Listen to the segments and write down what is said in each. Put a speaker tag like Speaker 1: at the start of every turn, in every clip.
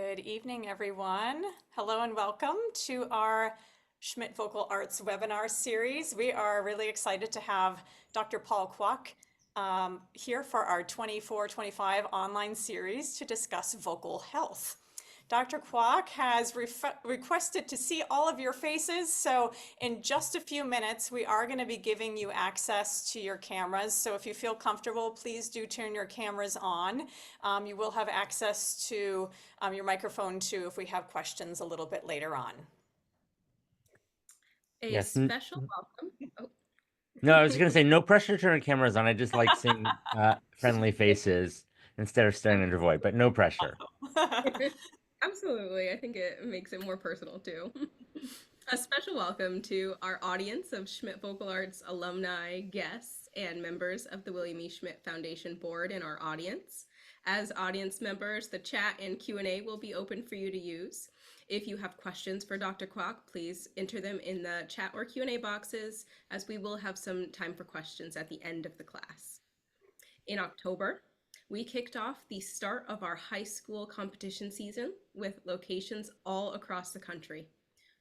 Speaker 1: Good evening, everyone. Hello and welcome to our Schmidt Vocal Arts webinar series. We are really excited to have Dr. Paul Kwak here for our 24-25 online series to discuss vocal health. Dr. Kwak has requested to see all of your faces, so in just a few minutes, we are going to be giving you access to your cameras. So if you feel comfortable, please do turn your cameras on. You will have access to your microphone too if we have questions a little bit later on.
Speaker 2: A
Speaker 3: Yes.
Speaker 2: special welcome. Oh.
Speaker 3: No, I was going to say no pressure to turn cameras on. I just like seeing friendly faces instead of staring into the void, but no pressure.
Speaker 2: Absolutely. I think it makes it more personal too. A special welcome to our audience of Schmidt Vocal Arts alumni, guests, and members of the William E. Schmidt Foundation Board in our audience. As audience members, the chat and Q&A will be open for you to use. If you have questions for Dr. Kwak, please enter them in the chat or Q&A boxes, as we will have some time for questions at the end of the class. In October, we kicked off the start of our high school competition season with locations all across the country.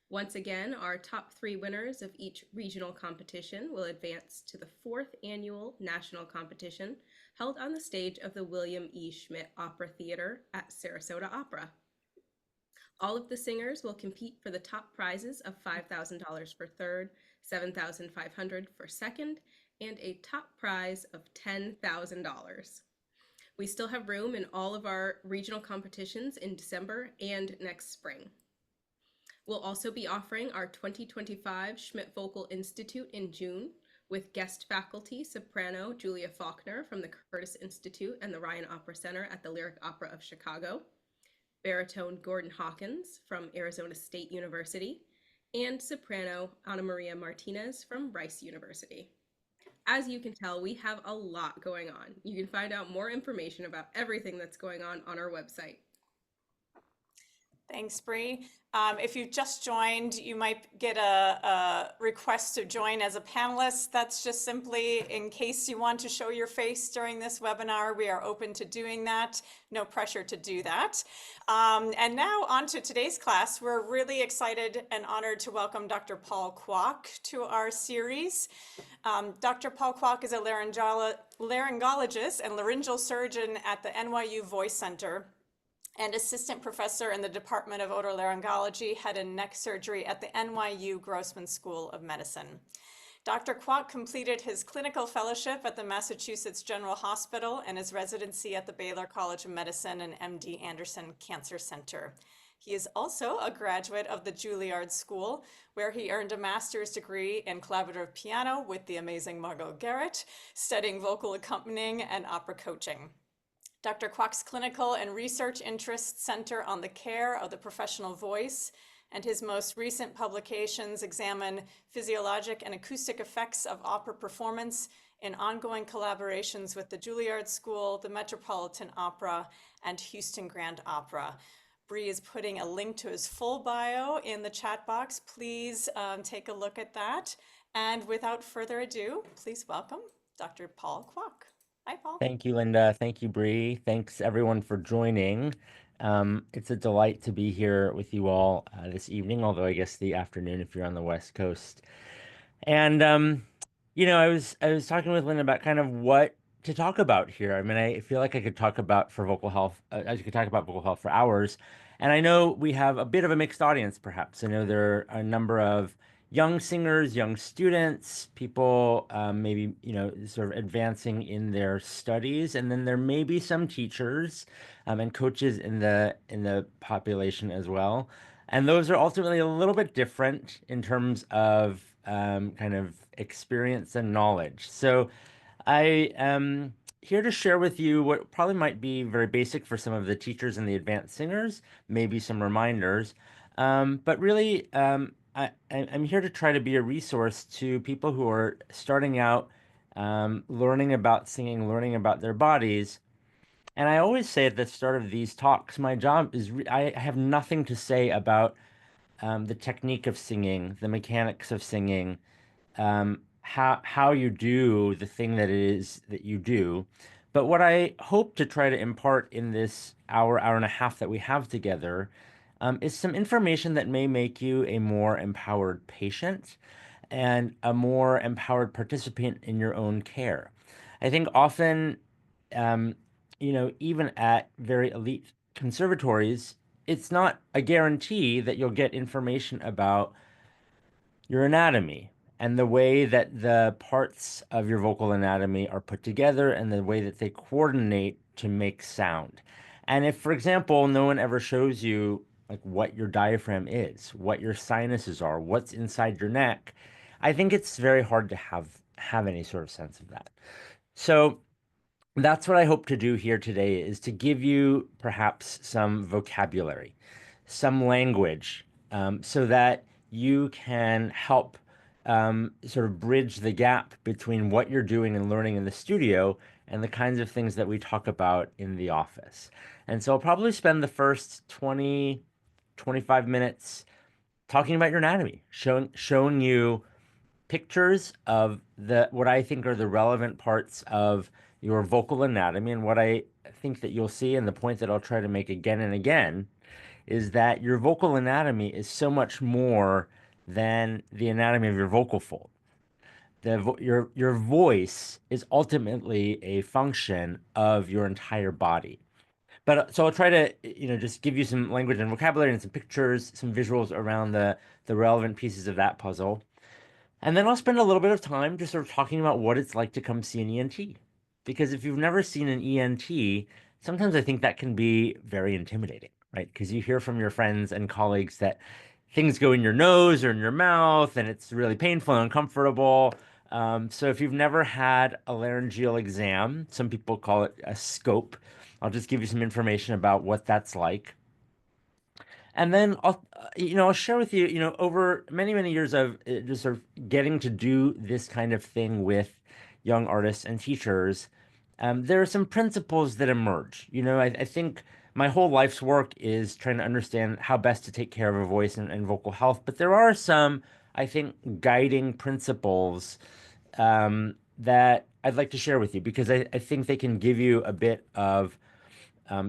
Speaker 2: Once again, our top 3 winners of each regional competition will advance to the 4th annual national competition held on the stage of the William E. Schmidt Opera Theater at Sarasota Opera. All of the singers will compete for the top prizes of $5,000 for third, $7,500 for second, and a top prize of $10,000. We still have room in all of our regional competitions in December and next spring. We'll also be offering our 2025 Schmidt Vocal Institute in June with guest faculty soprano Julia Faulkner from the Curtis Institute and the Ryan Opera Center at the Lyric Opera of Chicago, baritone Gordon Hawkins from Arizona State University, and soprano Ana Maria Martinez from Rice University. As you can tell, we have a lot going on. You can find out more information about everything that's going on our website.
Speaker 1: Thanks, Bree. If you've just joined, you might get a request to join as a panelist. That's just simply in case you want to show your face during this webinar. We are open to doing that. No pressure to do that. And now on to today's class. We're really excited and honored to welcome Dr. Paul Kwak to our series. Dr. Paul Kwak is a laryngologist and laryngeal surgeon at the NYU Voice Center and assistant professor in the Department of Otolaryngology, Head and Neck Surgery at the NYU Grossman School of Medicine. Dr. Kwak completed his clinical fellowship at the Massachusetts General Hospital and his residency at the Baylor College of Medicine and MD Anderson Cancer Center. He is also a graduate of the Juilliard School, where he earned a master's degree in collaborative piano with the amazing Margot Garrett, studying vocal accompanying and opera coaching. Dr. Kwak's clinical and research interests center on the care of the professional voice, and his most recent publications examine physiologic and acoustic effects of opera performance in ongoing collaborations with the Juilliard School, the Metropolitan Opera, and Houston Grand Opera. Bree is putting a link to his full bio in the chat box. Please take a look at that. And without further ado, please welcome Dr. Paul Kwak. Hi, Paul.
Speaker 3: Thank you, Linda. Thank you, Bree. Thanks, everyone, for joining. It's a delight to be here with you all this evening, although I guess the afternoon if you're on the West Coast. And I was talking with Linda about kind of what to talk about here. I mean, I feel like I could talk about for vocal health. I could talk about vocal health for hours, and I know we have a bit of a mixed audience, perhaps. I know there are a number of young singers, young students, people maybe sort of advancing in their studies, and then there may be some teachers and coaches in the population as well. And those are ultimately a little bit different in terms of kind of experience and knowledge. So I am here to share with you what probably might be very basic for some of the teachers and the advanced singers, maybe some reminders. But really, I'm here to try to be a resource to people who are starting out, learning about singing, learning about their bodies. And I always say at the start of these talks, my job is I have nothing to say about the technique of singing, the mechanics of singing, how you do the thing that it is that you do. But what I hope to try to impart in this hour, hour and a half that we have together, is some information that may make you a more empowered patient and a more empowered participant in your own care. I think often, um, even at very elite conservatories, it's not a guarantee that you'll get information about your anatomy and the way that the parts of your vocal anatomy are put together and the way that they coordinate to make sound. And if, for example, no one ever shows you like what your diaphragm is, what your sinuses are, what's inside your neck, I think it's very hard to have any sort of sense of that. So that's what I hope to do here today is to give you perhaps some vocabulary, some language, so that you can help sort of bridge the gap between what you're doing and learning in the studio and the kinds of things that we talk about in the office. And so I'll probably spend the first 20, 25 minutes talking about your anatomy, showing you pictures of the what I think are the relevant parts of your vocal anatomy. And what I think that you'll see, and the point that I'll try to make again and again, is that your vocal anatomy is so much more than the anatomy of your vocal fold. Your voice is ultimately a function of your entire body. But so I'll try to, just give you some language and vocabulary and some pictures, some visuals around the relevant pieces of that puzzle. And then I'll spend a little bit of time just sort of talking about what it's like to come see an ENT. Because if you've never seen an ENT, sometimes I think that can be very intimidating, right? Because you hear from your friends and colleagues that things go in your nose or in your mouth and it's really painful and uncomfortable. So if you've never had a laryngeal exam, some people call it a scope. I'll just give you some information about what that's like. And then I'll share with you, over many, many years of just sort of getting to do this kind of thing with young artists and teachers, there are some principles that emerge. I think my whole life's work is trying to understand how best to take care of a voice and vocal health, but there are some, I think, guiding principles that I'd like to share with you because I think they can give you a bit of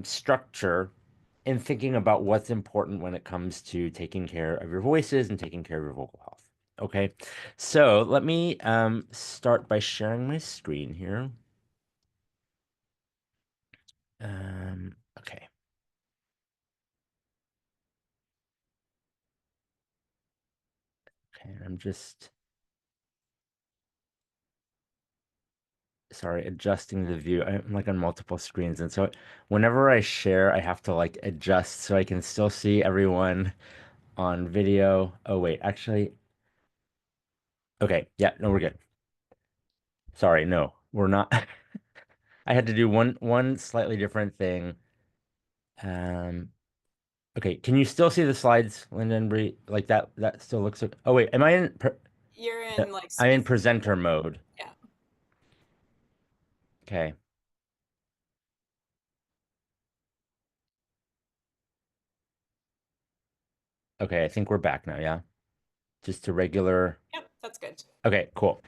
Speaker 3: structure in thinking about what's important when it comes to taking care of your voices and taking care of your vocal health. Okay, so let me start by sharing my screen here. Okay. Okay, I'm just sorry, adjusting the view. I'm like on multiple screens, and so whenever I share, I have to like adjust so I can still see everyone on video. Oh wait, actually, okay, yeah, no, we're good. Sorry, no, we're not. I had to do one slightly different thing. Um, okay, can you still see the slides, Linda and Bree? Like that still looks like, oh wait, am I in
Speaker 1: You're in like
Speaker 3: I'm in
Speaker 1: speaker.
Speaker 3: presenter mode.
Speaker 1: Yeah.
Speaker 3: Okay. Okay, I think we're back now, yeah. Just to regular.
Speaker 1: Yep, that's good.
Speaker 3: Okay, cool.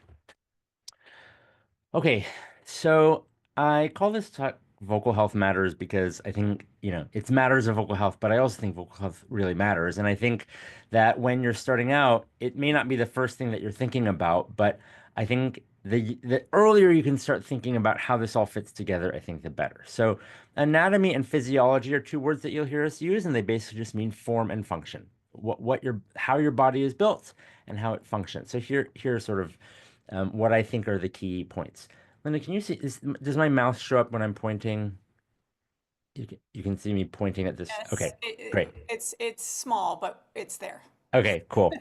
Speaker 3: Okay, so I call this talk Vocal Health Matters because I think, it's matters of vocal health, but I also think vocal health really matters. And I think that when you're starting out, it may not be the first thing that you're thinking about, but I think the earlier you can start thinking about how this all fits together, I think the better. So anatomy and physiology are two words that you'll hear us use, and they basically just mean form and function. How your body is built and how it functions. So here's sort of what I think are the key points. Linda, can you see, does my mouth show up when I'm pointing? You can see me pointing at this.
Speaker 1: Yes,
Speaker 3: Okay, great.
Speaker 1: it's small, but it's there.
Speaker 3: Okay, cool.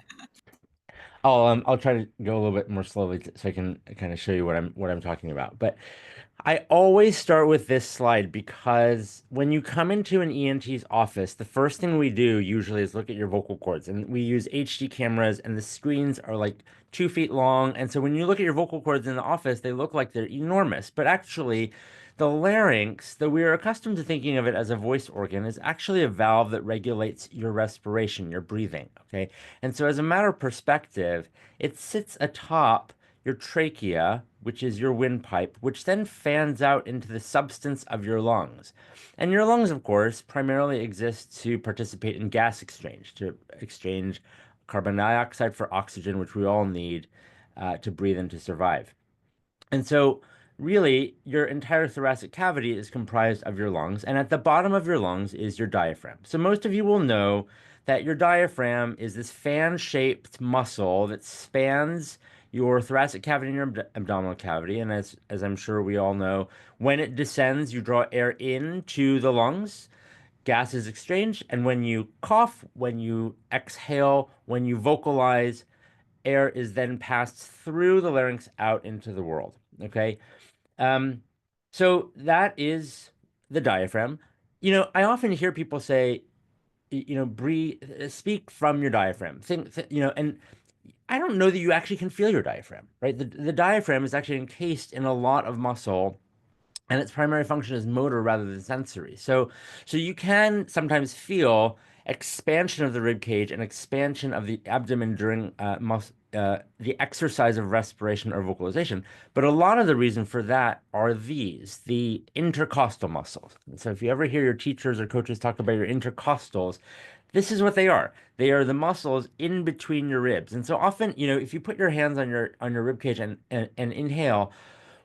Speaker 3: I'll try to go a little bit more slowly so I can kind of show you what I'm talking about. But I always start with this slide because when you come into an ENT's office, the first thing we do usually is look at your vocal cords, and we use HD cameras, and the screens are like 2 feet long. And so when you look at your vocal cords in the office, they look like they're enormous. But actually, the larynx, that we are accustomed to thinking of it as a voice organ, is actually a valve that regulates your respiration, your breathing. Okay. And so, as a matter of perspective, it sits atop your trachea, which is your windpipe, which then fans out into the substance of your lungs. And your lungs, of course, primarily exist to participate in gas exchange, to exchange carbon dioxide for oxygen, which we all need to breathe and to survive. And so, really, your entire thoracic cavity is comprised of your lungs, and at the bottom of your lungs is your diaphragm. So, most of you will know that your diaphragm is this fan-shaped muscle that spans your thoracic cavity and your abdominal cavity. And as I'm sure we all know, when it descends, you draw air into the lungs, gas is exchanged, and when you cough, when you exhale, when you vocalize, air is then passed through the larynx out into the world. Okay. Um, so that is the diaphragm. I often hear people say, breathe, speak from your diaphragm. And I don't know that you actually can feel your diaphragm, right? The diaphragm is actually encased in a lot of muscle, and its primary function is motor rather than sensory. So you can sometimes feel expansion of the rib cage and expansion of the abdomen during the exercise of respiration or vocalization. But a lot of the reason for that are the intercostal muscles. And so if you ever hear your teachers or coaches talk about your intercostals, this is what they are. They are the muscles in between your ribs. And so often, if you put your hands on your rib cage and inhale,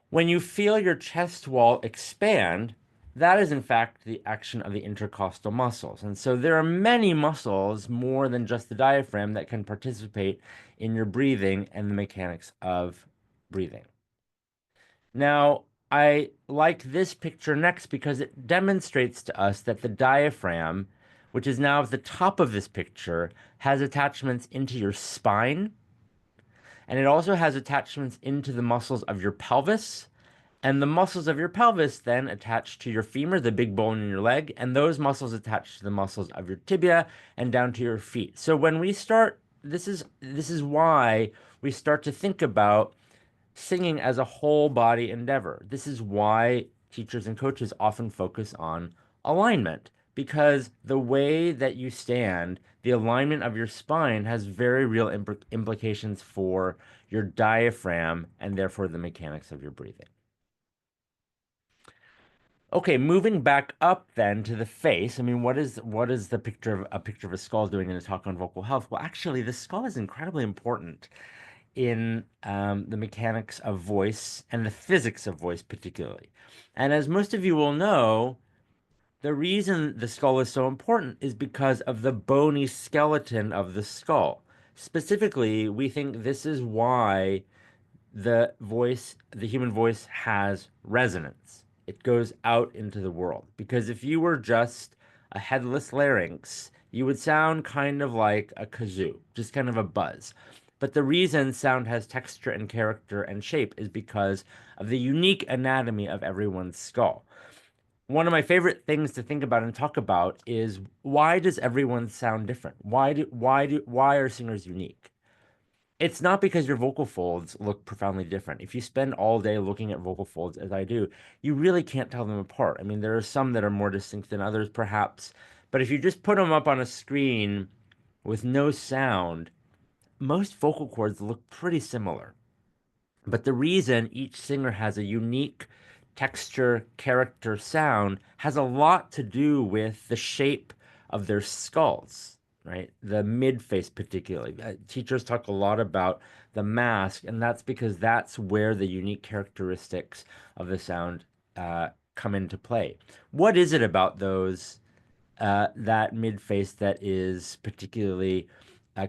Speaker 3: when you feel your chest wall expand, that is in fact the action of the intercostal muscles. And so there are many muscles more than just the diaphragm that can participate in your breathing and the mechanics of breathing. Now, I like this picture next because it demonstrates to us that the diaphragm, which is now at the top of this picture, has attachments into your spine, and it also has attachments into the muscles of your pelvis. And the muscles of your pelvis then attach to your femur, the big bone in your leg, and those muscles attach to the muscles of your tibia and down to your feet. So when we start, this is why we start to think about singing as a whole body endeavor. This is why teachers and coaches often focus on alignment, because the way that you stand, the alignment of your spine has very real implications for your diaphragm and therefore the mechanics of your breathing. Okay, moving back up then to the face. I mean, what is the picture of a skull doing in a talk on vocal health? Well, actually, the skull is incredibly important in the mechanics of voice and the physics of voice, particularly. And as most of you will know, the reason the skull is so important is because of the bony skeleton of the skull. Specifically, we think this is why the human voice has resonance. It goes out into the world. Because if you were just a headless larynx, you would sound kind of like a kazoo, just kind of a buzz. But the reason sound has texture and character and shape is because of the unique anatomy of everyone's skull. One of my favorite things to think about and talk about is, why does everyone sound different? Why are singers unique? It's not because your vocal folds look profoundly different. If you spend all day looking at vocal folds, as I do, you really can't tell them apart. I mean, there are some that are more distinct than others, perhaps. But if you just put them up on a screen with no sound, most vocal cords look pretty similar. But the reason each singer has a unique texture, character, sound has a lot to do with the shape of their skulls, right? The mid face, particularly. Teachers talk a lot about the mask, and that's because that's where the unique characteristics of the sound come into play. What is it about that mid face that is particularly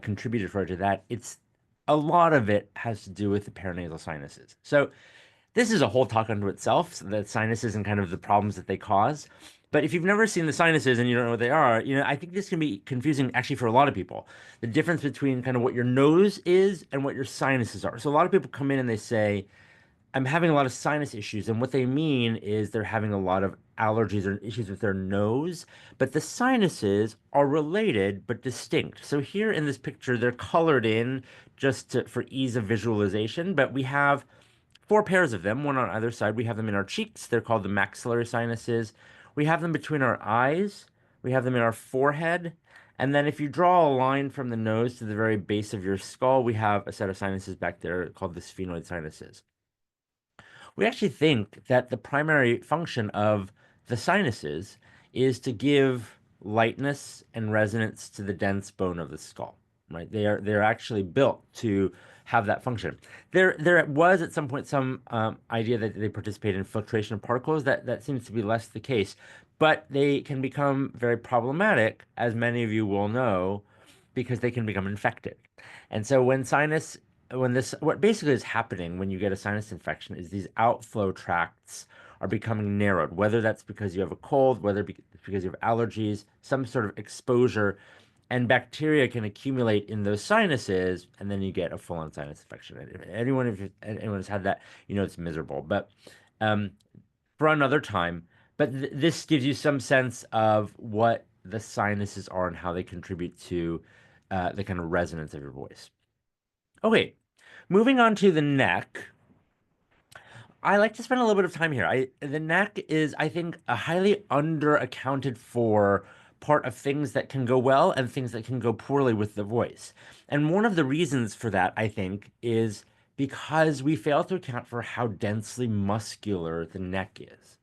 Speaker 3: contributed for to that? It's a lot of it has to do with the paranasal sinuses. So this is a whole talk unto itself, the sinuses and kind of the problems that they cause. But if you've never seen the sinuses and you don't know what they are, I think this can be confusing actually for a lot of people. The difference between kind of what your nose is and what your sinuses are. So a lot of people come in and they say, I'm having a lot of sinus issues, and what they mean is they're having a lot of allergies or issues with their nose, but the sinuses are related but distinct. So here in this picture, they're colored in for ease of visualization, but we have four pairs of them, one on either side. We have them in our cheeks. They're called the maxillary sinuses. We have them between our eyes. We have them in our forehead, And then if you draw a line from the nose to the very base of your skull, we have a set of sinuses back there called the sphenoid sinuses. We actually think that the primary function of the sinuses is to give lightness and resonance to the dense bone of the skull, right? They're actually built to have that function. There was at some point some idea that they participate in filtration of particles. That seems to be less the case, but they can become very problematic, as many of you will know, because they can become infected. And so what basically is happening when you get a sinus infection is these outflow tracts are becoming narrowed, whether that's because you have a cold, whether it's because you have allergies, some sort of exposure, and bacteria can accumulate in those sinuses, and then you get a full-on sinus infection. If anyone has had that, you know it's miserable. But um, for another time. But this gives you some sense of what the sinuses are and how they contribute to the kind of resonance of your voice. Okay, moving on to the neck. I like to spend a little bit of time here. The neck is, I think, a highly under accounted for part of things that can go well and things that can go poorly with the voice. And one of the reasons for that, I think, is because we fail to account for how densely muscular the neck is.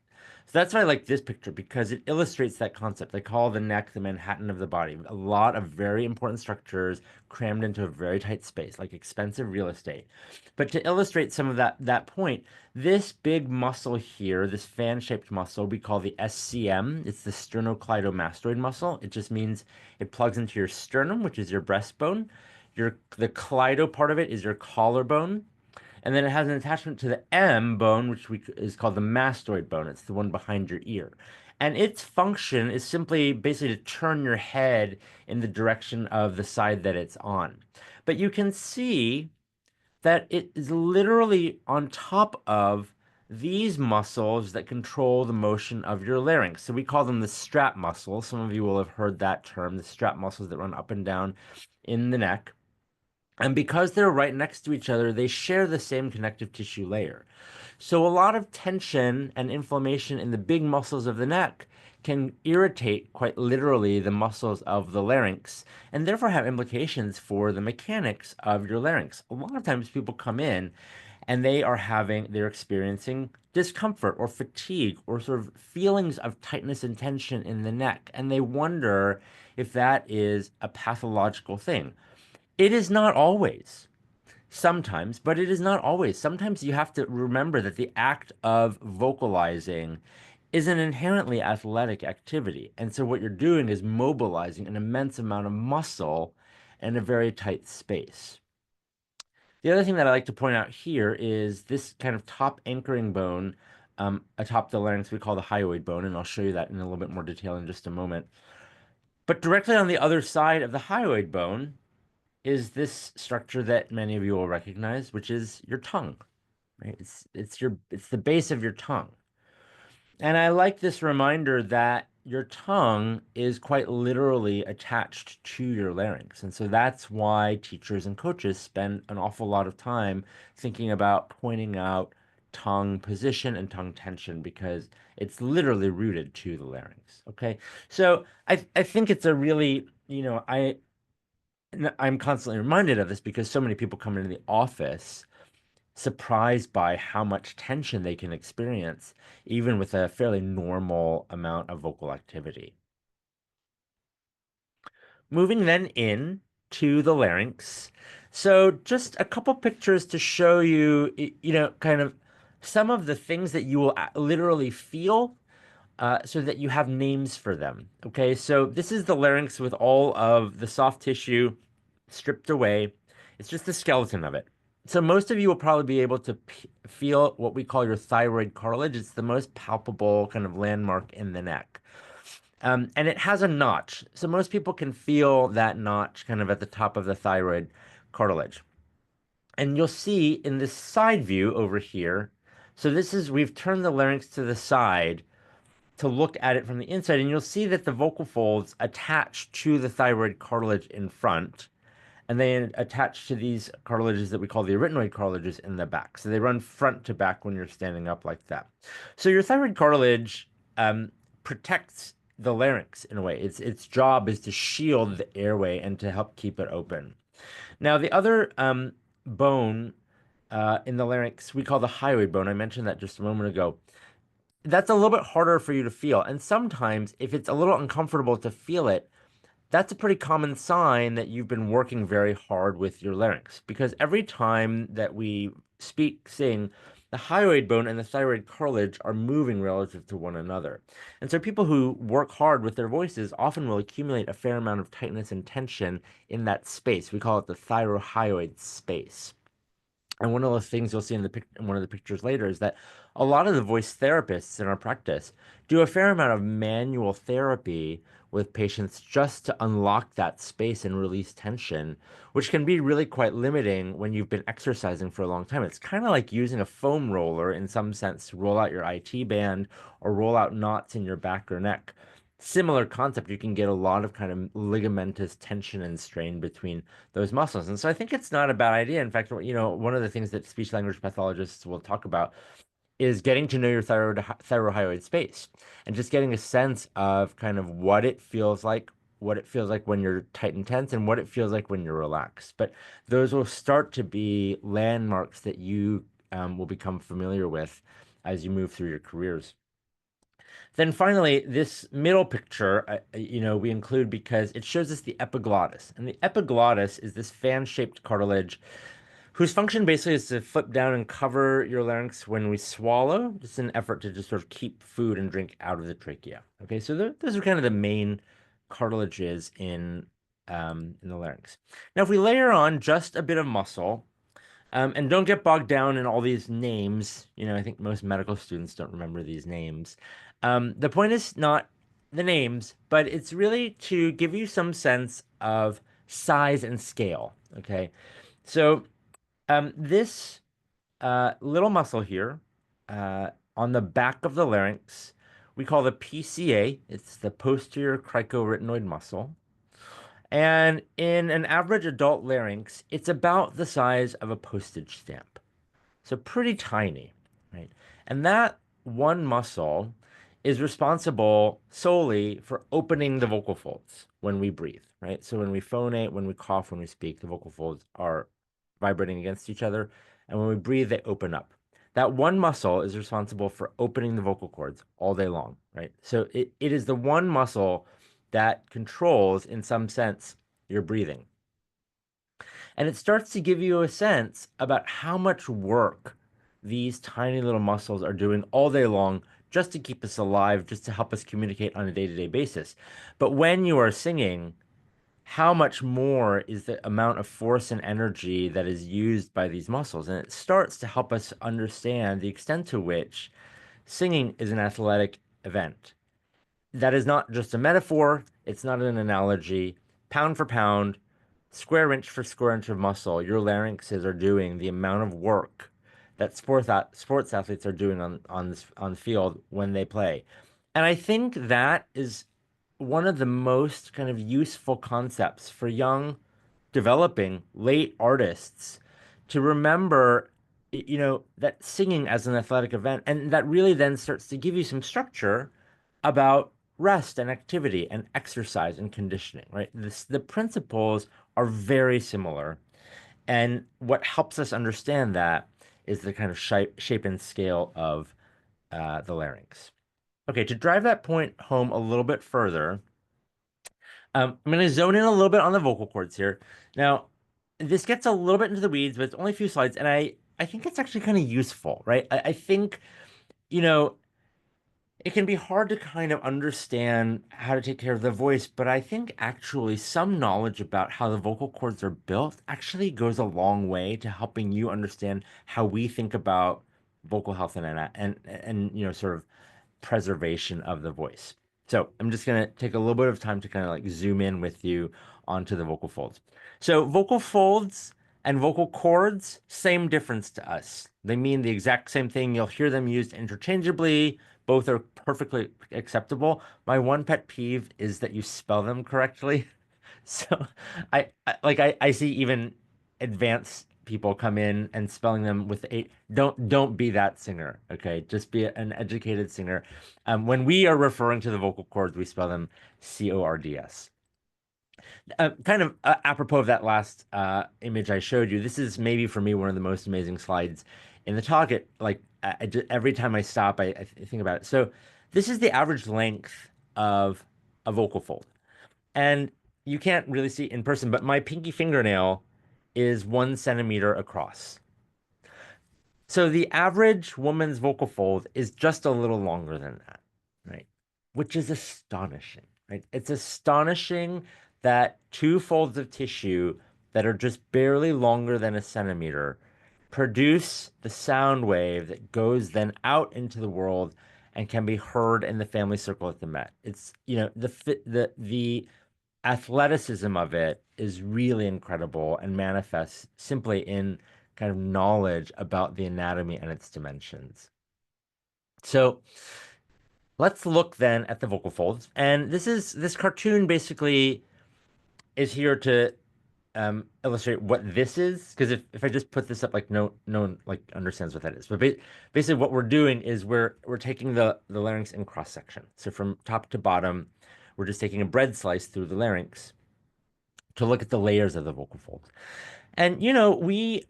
Speaker 3: So that's why I like this picture because it illustrates that concept. They call the neck the Manhattan of the body. A lot of very important structures crammed into a very tight space, like expensive real estate. But to illustrate some of that point, this big muscle here, this fan-shaped muscle, we call the SCM. It's the sternocleidomastoid muscle. It just means it plugs into your sternum, which is your breastbone. The cleido part of it is your collarbone. And then it has an attachment to the M bone, which is called the mastoid bone. It's the one behind your ear. And its function is simply basically to turn your head in the direction of the side that it's on. But you can see that it is literally on top of these muscles that control the motion of your larynx. So we call them the strap muscles. Some of you will have heard that term, the strap muscles that run up and down in the neck. And because they're right next to each other, they share the same connective tissue layer. So a lot of tension and inflammation in the big muscles of the neck can irritate, quite literally, the muscles of the larynx and therefore have implications for the mechanics of your larynx. A lot of times people come in and they're experiencing discomfort or fatigue or sort of feelings of tightness and tension in the neck, and they wonder if that is a pathological thing. It is not always. Sometimes, but it is not always. Sometimes you have to remember that the act of vocalizing is an inherently athletic activity. And so what you're doing is mobilizing an immense amount of muscle in a very tight space. The other thing that I like to point out here is this kind of top anchoring bone atop the larynx we call the hyoid bone, and I'll show you that in a little bit more detail in just a moment. But directly on the other side of the hyoid bone is this structure that many of you will recognize, which is your tongue, right? It's the base of your tongue. And I like this reminder that your tongue is quite literally attached to your larynx. And so that's why teachers and coaches spend an awful lot of time thinking about pointing out tongue position and tongue tension because it's literally rooted to the larynx. Okay. So I think it's a really, I'm constantly reminded of this because so many people come into the office surprised by how much tension they can experience, even with a fairly normal amount of vocal activity. Moving then in to the larynx. So just a couple pictures to show you, kind of some of the things that you will literally feel so that you have names for them. Okay, so this is the larynx with all of the soft tissue stripped away. It's just the skeleton of it. So most of you will probably be able to feel what we call your thyroid cartilage. It's the most palpable kind of landmark in the neck. And it has a notch. So most people can feel that notch kind of at the top of the thyroid cartilage. And you'll see in this side view over here, we've turned the larynx to the side to look at it from the inside, and you'll see that the vocal folds attach to the thyroid cartilage in front, and they attach to these cartilages that we call the arytenoid cartilages in the back. So they run front to back when you're standing up like that. So your thyroid cartilage protects the larynx in a way. Its job is to shield the airway and to help keep it open. Now, the other bone in the larynx we call the hyoid bone. I mentioned that just a moment ago. That's a little bit harder for you to feel. And sometimes, if it's a little uncomfortable to feel it, that's a pretty common sign that you've been working very hard with your larynx. Because every time that we speak, sing, the hyoid bone and the thyroid cartilage are moving relative to one another. And so people who work hard with their voices often will accumulate a fair amount of tightness and tension in that space. We call it the thyrohyoid space. And one of the things you'll see in one of the pictures later is that a lot of the voice therapists in our practice do a fair amount of manual therapy with patients just to unlock that space and release tension, which can be really quite limiting when you've been exercising for a long time. It's kind of like using a foam roller in some sense to roll out your IT band or roll out knots in your back or neck. Similar concept, you can get a lot of kind of ligamentous tension and strain between those muscles. And so I think it's not a bad idea. In fact, one of the things that speech language pathologists will talk about is getting to know your thyrohyoid space and just getting a sense of kind of what it feels like when you're tight and tense and what it feels like when you're relaxed. But those will start to be landmarks that you will become familiar with as you move through your careers. Then finally, this middle picture, we include because it shows us the epiglottis. And the epiglottis is this fan-shaped cartilage whose function basically is to flip down and cover your larynx when we swallow, just an effort to just sort of keep food and drink out of the trachea. Okay, so those are kind of the main cartilages in the larynx. Now, if we layer on just a bit of muscle, and don't get bogged down in all these names. I think most medical students don't remember these names. The point is not the names, but it's really to give you some sense of size and scale. Okay. So this little muscle here on the back of the larynx, we call the PCA. It's the posterior cricoretinoid muscle. And in an average adult larynx, it's about the size of a postage stamp. So pretty tiny, right? And that one muscle is responsible solely for opening the vocal folds when we breathe, right? So when we phonate, when we cough, when we speak, the vocal folds are vibrating against each other. And when we breathe, they open up. That one muscle is responsible for opening the vocal cords all day long, right? So it is the one muscle that controls, in some sense, your breathing. And it starts to give you a sense about how much work these tiny little muscles are doing all day long just to keep us alive, just to help us communicate on a day-to-day basis. But when you are singing, how much more is the amount of force and energy that is used by these muscles? And it starts to help us understand the extent to which singing is an athletic event. That is not just a metaphor, it's not an analogy. Pound for pound, square inch for square inch of muscle, your larynxes are doing the amount of work that sports athletes are doing on the field when they play. And I think that is one of the most kind of useful concepts for young, developing, late artists to remember, that singing as an athletic event, and that really then starts to give you some structure about rest and activity and exercise and conditioning, right? The principles are very similar. And what helps us understand that is the kind of shape and scale of the larynx. Okay, to drive that point home a little bit further, I'm going to zone in a little bit on the vocal cords here. Now, this gets a little bit into the weeds, but it's only a few slides, and I think it's actually kind of useful, right? I think, you know, it can be hard to kind of understand how to take care of the voice, but I think actually some knowledge about how the vocal cords are built actually goes a long way to helping you understand how we think about vocal health and sort of preservation of the voice. So I'm just going to take a little bit of time to kind of like zoom in with you onto the vocal folds. So vocal folds and vocal cords, same difference to us. They mean the exact same thing. You'll hear them used interchangeably. Both are perfectly acceptable. My one pet peeve is that you spell them correctly. So I see even advanced people come in and spelling them with a don't be that singer, okay? Just be an educated singer. When we are referring to the vocal cords, we spell them cords. Kind of apropos of that last image I showed you, this is maybe for me one of the most amazing slides in the talk. Every time I stop, I think about it. So this is the average length of a vocal fold, and you can't really see it in person, but my pinky fingernail is 1 centimeter across. So the average woman's vocal fold is just a little longer than that, right? Which is astonishing, right? It's astonishing that two folds of tissue that are just barely longer than 1 centimeter produce the sound wave that goes then out into the world and can be heard in the family circle at the Met. It's, the athleticism of it is really incredible and manifests simply in kind of knowledge about the anatomy and its dimensions. So let's look then at the vocal folds. And this cartoon basically is here to illustrate what this is. Because if I just put this up, like no one like understands what that is. But basically what we're doing is we're taking the larynx in cross section. So from top to bottom, we're just taking a bread slice through the larynx to look at the layers of the vocal folds. And we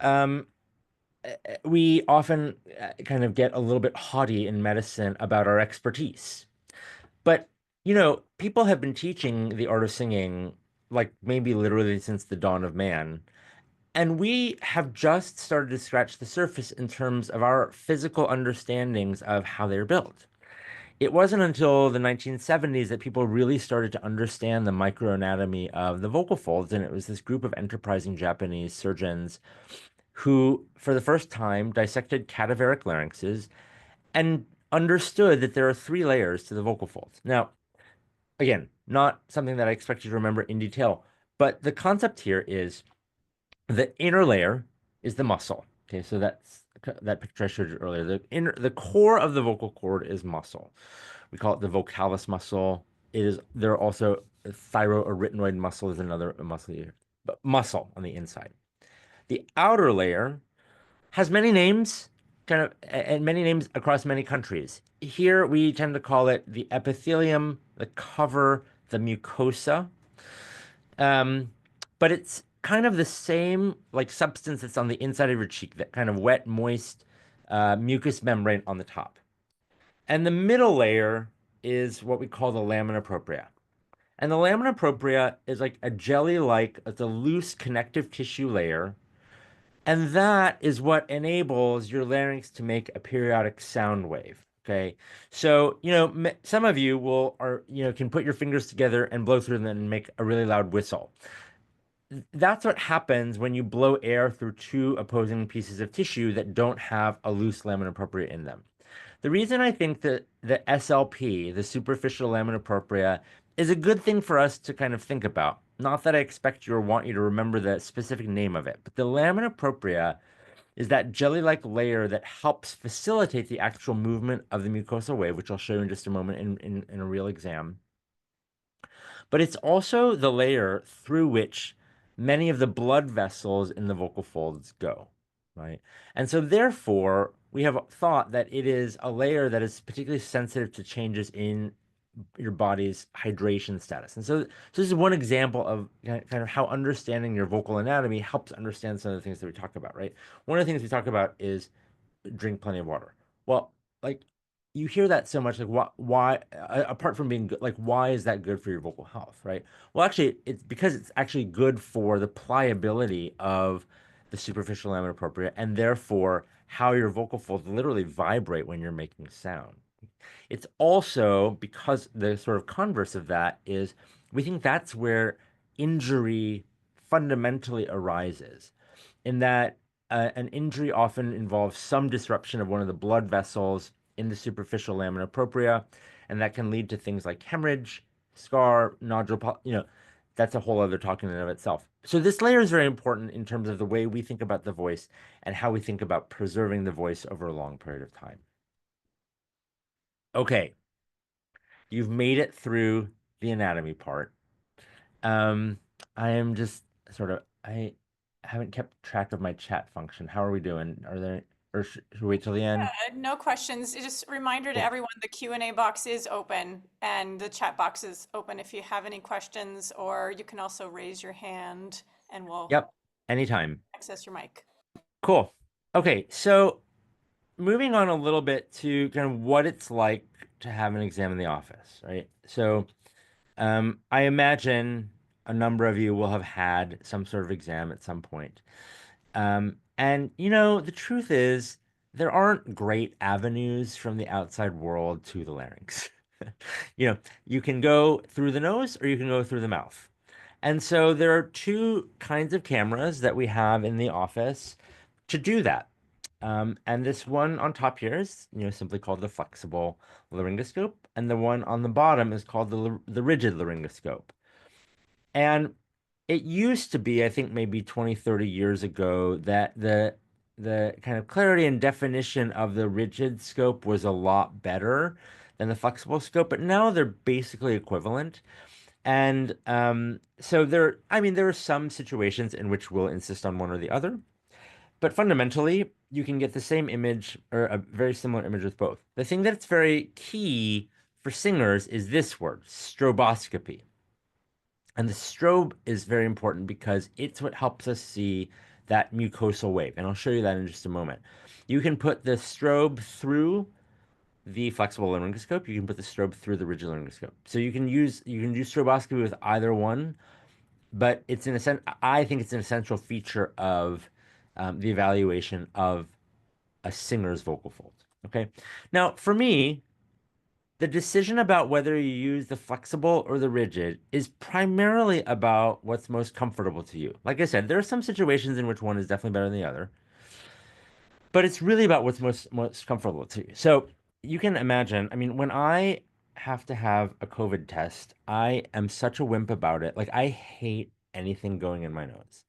Speaker 3: often kind of get a little bit haughty in medicine about our expertise. But people have been teaching the art of singing like maybe literally since the dawn of man. And we have just started to scratch the surface in terms of our physical understandings of how they're built. It wasn't until the 1970s that people really started to understand the microanatomy of the vocal folds, and it was this group of enterprising Japanese surgeons who, for the first time, dissected cadaveric larynxes and understood that there are 3 layers to the vocal folds. Now, again, not something that I expect you to remember in detail, but the concept here is the inner layer is the muscle. Okay, so that picture I showed you earlier. The core of the vocal cord is muscle. We call it the vocalis muscle. There are also thyroarytenoid muscle is another muscle here, but muscle on the inside. The outer layer has many names, and many names across many countries. Here we tend to call it the epithelium, the cover, the mucosa. Um, but it's kind of the same like substance that's on the inside of your cheek, that kind of wet, moist mucous membrane on the top. And the middle layer is what we call the lamina propria. And the lamina propria is like a jelly-like, it's a loose connective tissue layer. And that is what enables your larynx to make a periodic sound wave. Okay. So, some of you can put your fingers together and blow through them and make a really loud whistle. That's what happens when you blow air through two opposing pieces of tissue that don't have a loose lamina propria in them. The reason I think that the SLP, the superficial lamina propria, is a good thing for us to kind of think about. Not that I expect you or want you to remember the specific name of it, but the lamina propria is that jelly-like layer that helps facilitate the actual movement of the mucosal wave, which I'll show you in just a moment in a real exam. But it's also the layer through which many of the blood vessels in the vocal folds go, right? And so therefore, we have thought that it is a layer that is particularly sensitive to changes in your body's hydration status. And so this is one example of kind of how understanding your vocal anatomy helps understand some of the things that we talk about, right? One of the things we talk about is drink plenty of water. Well, like you hear that so much, like why apart from being good, like why is that good for your vocal health, right? Well, actually, it's because it's actually good for the pliability of the superficial lamina propria, and therefore how your vocal folds literally vibrate when you're making sound. It's also because the sort of converse of that is we think that's where injury fundamentally arises, in that an injury often involves some disruption of one of the blood vessels in the superficial lamina propria, and that can lead to things like hemorrhage, scar, nodule, that's a whole other talk in and of itself. So this layer is very important in terms of the way we think about the voice and how we think about preserving the voice over a long period of time. Okay, you've made it through the anatomy part. I am just sort of haven't kept track of my chat function. How are we doing? Are there, or should we wait till the end?
Speaker 1: No questions. Just a reminder to
Speaker 3: Cool.
Speaker 1: everyone, the Q&A box is open and the chat box is open if you have any questions, or you can also raise your hand and we'll
Speaker 3: Yep, anytime.
Speaker 1: access your mic.
Speaker 3: Cool. Okay, so moving on a little bit to kind of what it's like to have an exam in the office, right? So, I imagine a number of you will have had some sort of exam at some point. And the truth is, there aren't great avenues from the outside world to the larynx. You can go through the nose or you can go through the mouth. And so there are two kinds of cameras that we have in the office to do that. And this one on top here is, simply called the flexible laryngoscope, and the one on the bottom is called the rigid laryngoscope. And it used to be, I think maybe 20, 30 years ago, that the kind of clarity and definition of the rigid scope was a lot better than the flexible scope, but now they're basically equivalent. And so I mean, there are some situations in which we'll insist on one or the other, but fundamentally, you can get the same image or a very similar image with both. The thing that's very key for singers is this word, stroboscopy. And the strobe is very important because it's what helps us see that mucosal wave. And I'll show you that in just a moment. You can put the strobe through the flexible laryngoscope. You can put the strobe through the rigid laryngoscope. So you can do stroboscopy with either one, but I think it's an essential feature of the evaluation of a singer's vocal folds. Okay. Now, for me, the decision about whether you use the flexible or the rigid is primarily about what's most comfortable to you. Like I said, there are some situations in which one is definitely better than the other, but it's really about what's most comfortable to you. So you can imagine, I mean, when I have to have a COVID test, I am such a wimp about it. Like I hate anything going in my nose.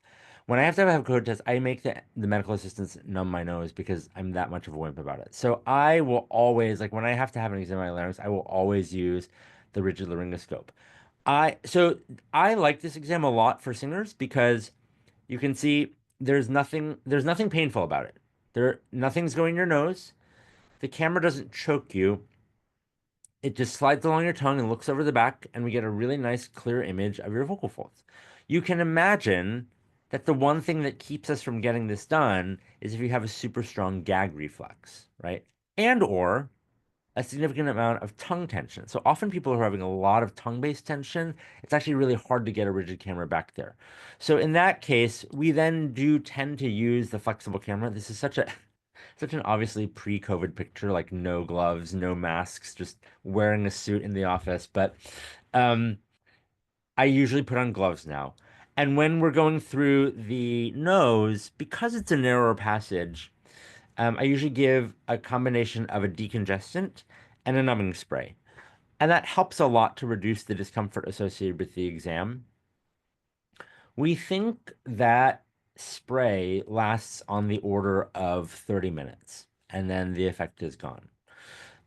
Speaker 3: When I have to have a COVID test, I make the medical assistants numb my nose because I'm that much of a wimp about it. So I will always, like when I have to have an exam of my larynx, I will always use the rigid laryngoscope. So I like this exam a lot for singers because you can see there's nothing painful about it. Nothing's going in your nose. The camera doesn't choke you. It just slides along your tongue and looks over the back, and we get a really nice, clear image of your vocal folds. You can imagine that the one thing that keeps us from getting this done is if you have a super strong gag reflex, right? And or a significant amount of tongue tension. So often people who are having a lot of tongue-based tension, it's actually really hard to get a rigid camera back there. So in that case, we then do tend to use the flexible camera. This is such an obviously pre-COVID picture, like no gloves, no masks, just wearing a suit in the office. But um, I usually put on gloves now. And when we're going through the nose, because it's a narrower passage, I usually give a combination of a decongestant and a numbing spray. And that helps a lot to reduce the discomfort associated with the exam. We think that spray lasts on the order of 30 minutes, and then the effect is gone.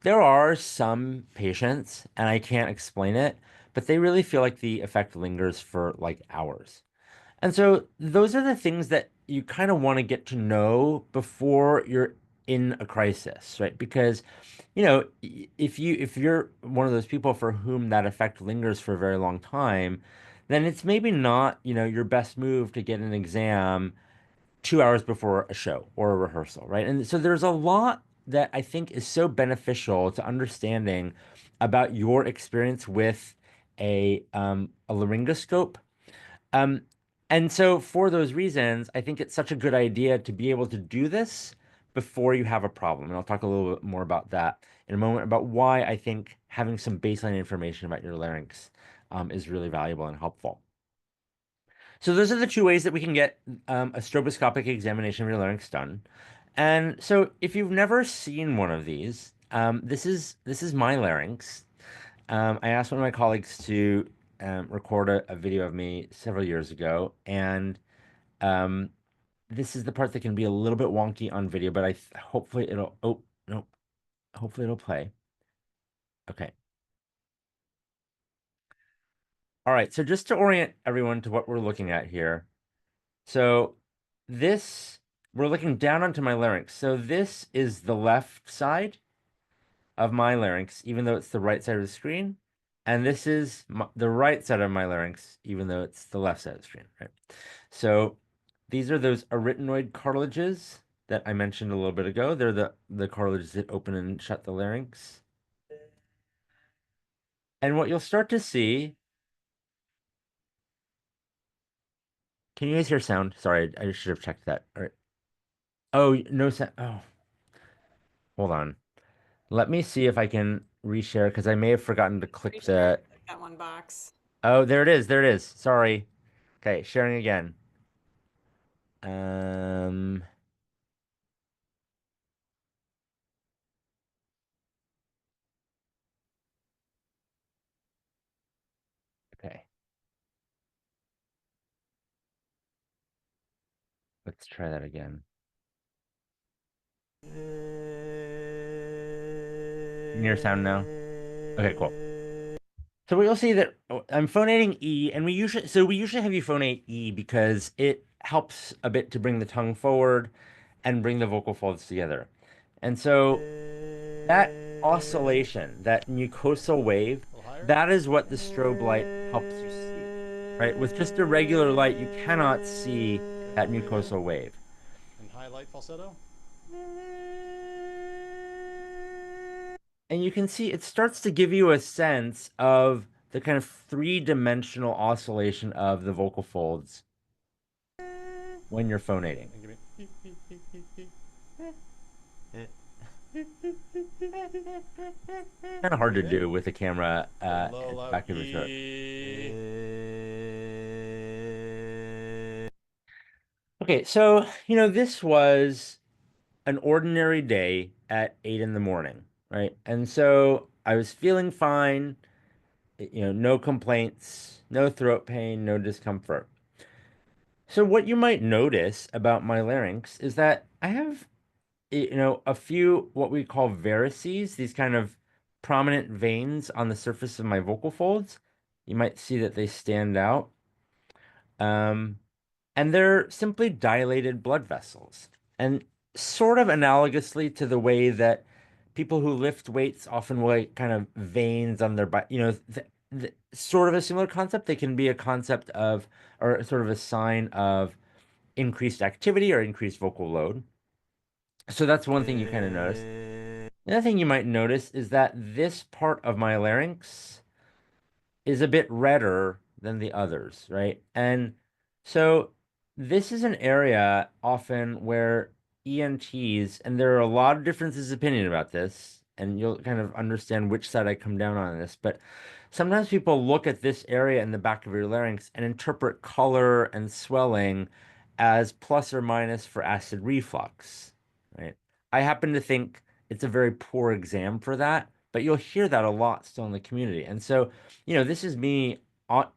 Speaker 3: There are some patients, and I can't explain it, but they really feel like the effect lingers for like hours. And so those are the things that you kind of want to get to know before you're in a crisis, right? Because, if you're one of those people for whom that effect lingers for a very long time, then it's maybe not, your best move to get an exam 2 hours before a show or a rehearsal, right? And so there's a lot that I think is so beneficial to understanding about your experience with a laryngoscope, um, and so for those reasons, I think it's such a good idea to be able to do this before you have a problem. And I'll talk a little bit more about that in a moment, about why I think having some baseline information about your larynx is really valuable and helpful. So those are the two ways that we can get a stroboscopic examination of your larynx done. And so if you've never seen one of these, this is my larynx. I asked one of my colleagues to record a video of me several years ago, and um, this is the part that can be a little bit wonky on video, but hopefully it'll. Oh no, hopefully it'll play. Okay. All right. So just to orient everyone to what we're looking at here. So this, we're looking down onto my larynx. So this is the left side of my larynx, even though it's the right side of the screen. And this is the right side of my larynx, even though it's the left side of the screen, right? So these are those arytenoid cartilages that I mentioned a little bit ago. They're the cartilages that open and shut the larynx. And what you'll start to see, can you guys hear sound? Sorry, I should have checked that. All right. Oh, no sound. Oh, hold on. Let me see if I can reshare because I may have forgotten to click
Speaker 1: Reshare
Speaker 3: the.
Speaker 1: that one box.
Speaker 3: Oh, there it is. There it is. Sorry. Okay, sharing again. Um, okay. Let's try that again. Can you hear sound now? Okay, cool. So we'll see that I'm phonating E, and we usually have you phonate E because it helps a bit to bring the tongue forward and bring the vocal folds together. And so that oscillation, that mucosal wave, that is what the strobe light helps you see, right? With just a regular light, you cannot see that mucosal wave.
Speaker 4: And highlight falsetto.
Speaker 3: And you can see it starts to give you a sense of the kind of three-dimensional oscillation of the vocal folds when you're phonating.
Speaker 4: And give me beep, beep, beep, beep, beep.
Speaker 3: Kind of hard to do with the camera at
Speaker 4: Low,
Speaker 3: the
Speaker 4: loud,
Speaker 3: back of your throat. Okay, so, this was an ordinary day at 8 in the morning, right? And so I was feeling fine, no complaints, no throat pain, no discomfort. So what you might notice about my larynx is that I have, a few what we call varices, these kind of prominent veins on the surface of my vocal folds. You might see that they stand out. Um, and they're simply dilated blood vessels. And sort of analogously to the way that people who lift weights often will like kind of veins on their body, sort of a similar concept. They can be a concept of, or sort of a sign of increased activity or increased vocal load. So that's one thing you kind of notice. The other thing you might notice is that this part of my larynx is a bit redder than the others, right? And so this is an area often where ENTs, and there are a lot of differences of opinion about this, and you'll kind of understand which side I come down on this, but sometimes people look at this area in the back of your larynx and interpret color and swelling as plus or minus for acid reflux, right? I happen to think it's a very poor exam for that, but you'll hear that a lot still in the community. And so this is me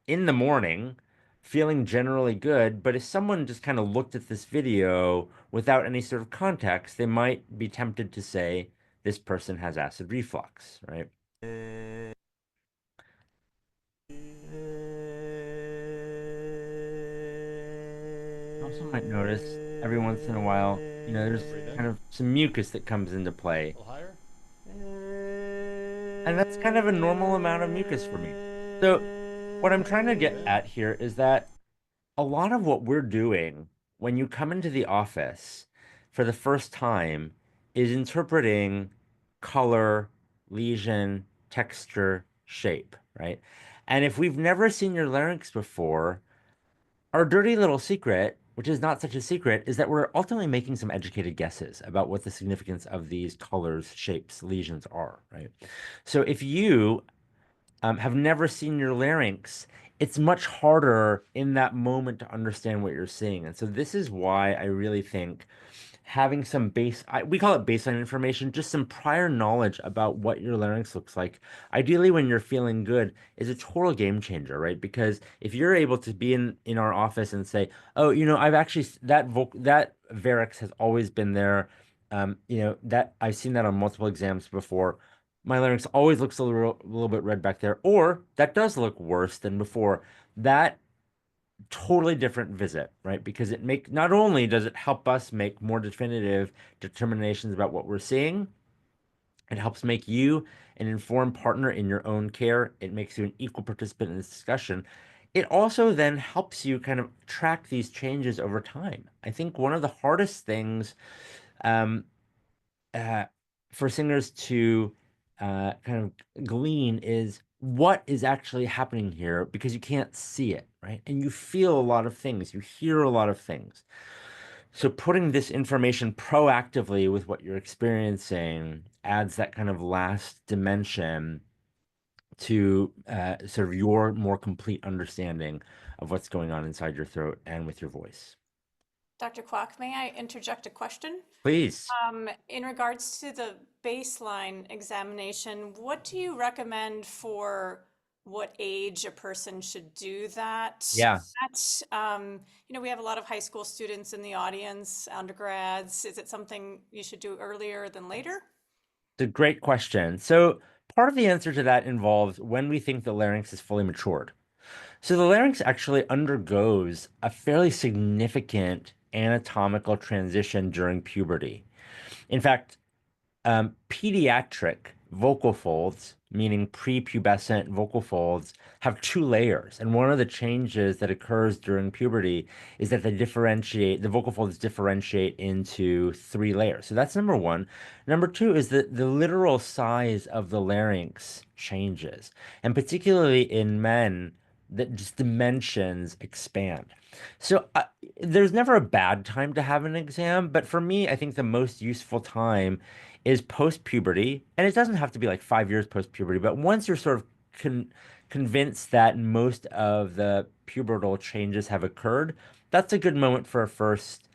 Speaker 3: in the morning feeling generally good, but if someone just kind of looked at this video without any sort of context, they might be tempted to say this person has acid reflux, right? You also might notice every once in a while, there's kind of some mucus that comes into play.
Speaker 4: A little higher.
Speaker 3: And that's kind of a normal amount of mucus for me. So what I'm trying to get at here is that a lot of what we're doing when you come into the office for the first time is interpreting color, lesion, texture, shape, right? And if we've never seen your larynx before, our dirty little secret, which is not such a secret, is that we're ultimately making some educated guesses about what the significance of these colors, shapes, lesions are, right? So if you have never seen your larynx, it's much harder in that moment to understand what you're seeing. And so this is why I really think having some we call it baseline information, just some prior knowledge about what your larynx looks like, ideally when you're feeling good, is a total game changer, right? Because if you're able to be in our office and say, oh, I've actually, that varix has always been there. That I've seen that on multiple exams before. My larynx always looks a little bit red back there, or that does look worse than before. That totally different visit, right? Because not only does it help us make more definitive determinations about what we're seeing, it helps make you an informed partner in your own care. It makes you an equal participant in this discussion. It also then helps you kind of track these changes over time. I think one of the hardest things um, uh, for singers to kind of glean is what is actually happening here because you can't see it, right? And you feel a lot of things, you hear a lot of things. So putting this information proactively with what you're experiencing adds that kind of last dimension to sort of your more complete understanding of what's going on inside your throat and with your voice.
Speaker 1: Dr. Kwak, may I interject a question?
Speaker 3: Please.
Speaker 1: In regards to the baseline examination, what do you recommend for what age a person should do that?
Speaker 3: Yeah.
Speaker 1: That's, we have a lot of high school students in the audience, undergrads. Is it something you should do earlier than later?
Speaker 3: It's a great question. So part of the answer to that involves when we think the larynx is fully matured. So the larynx actually undergoes a fairly significant anatomical transition during puberty. In fact, pediatric vocal folds, meaning prepubescent vocal folds, have two layers. And one of the changes that occurs during puberty is that the vocal folds differentiate into three layers. So that's number one. Number two is that the literal size of the larynx changes. And particularly in men, that just dimensions expand. So there's never a bad time to have an exam, but for me, I think the most useful time is post puberty, and it doesn't have to be like 5 years post puberty, but once you're sort of convinced that most of the pubertal changes have occurred, that's a good moment for a first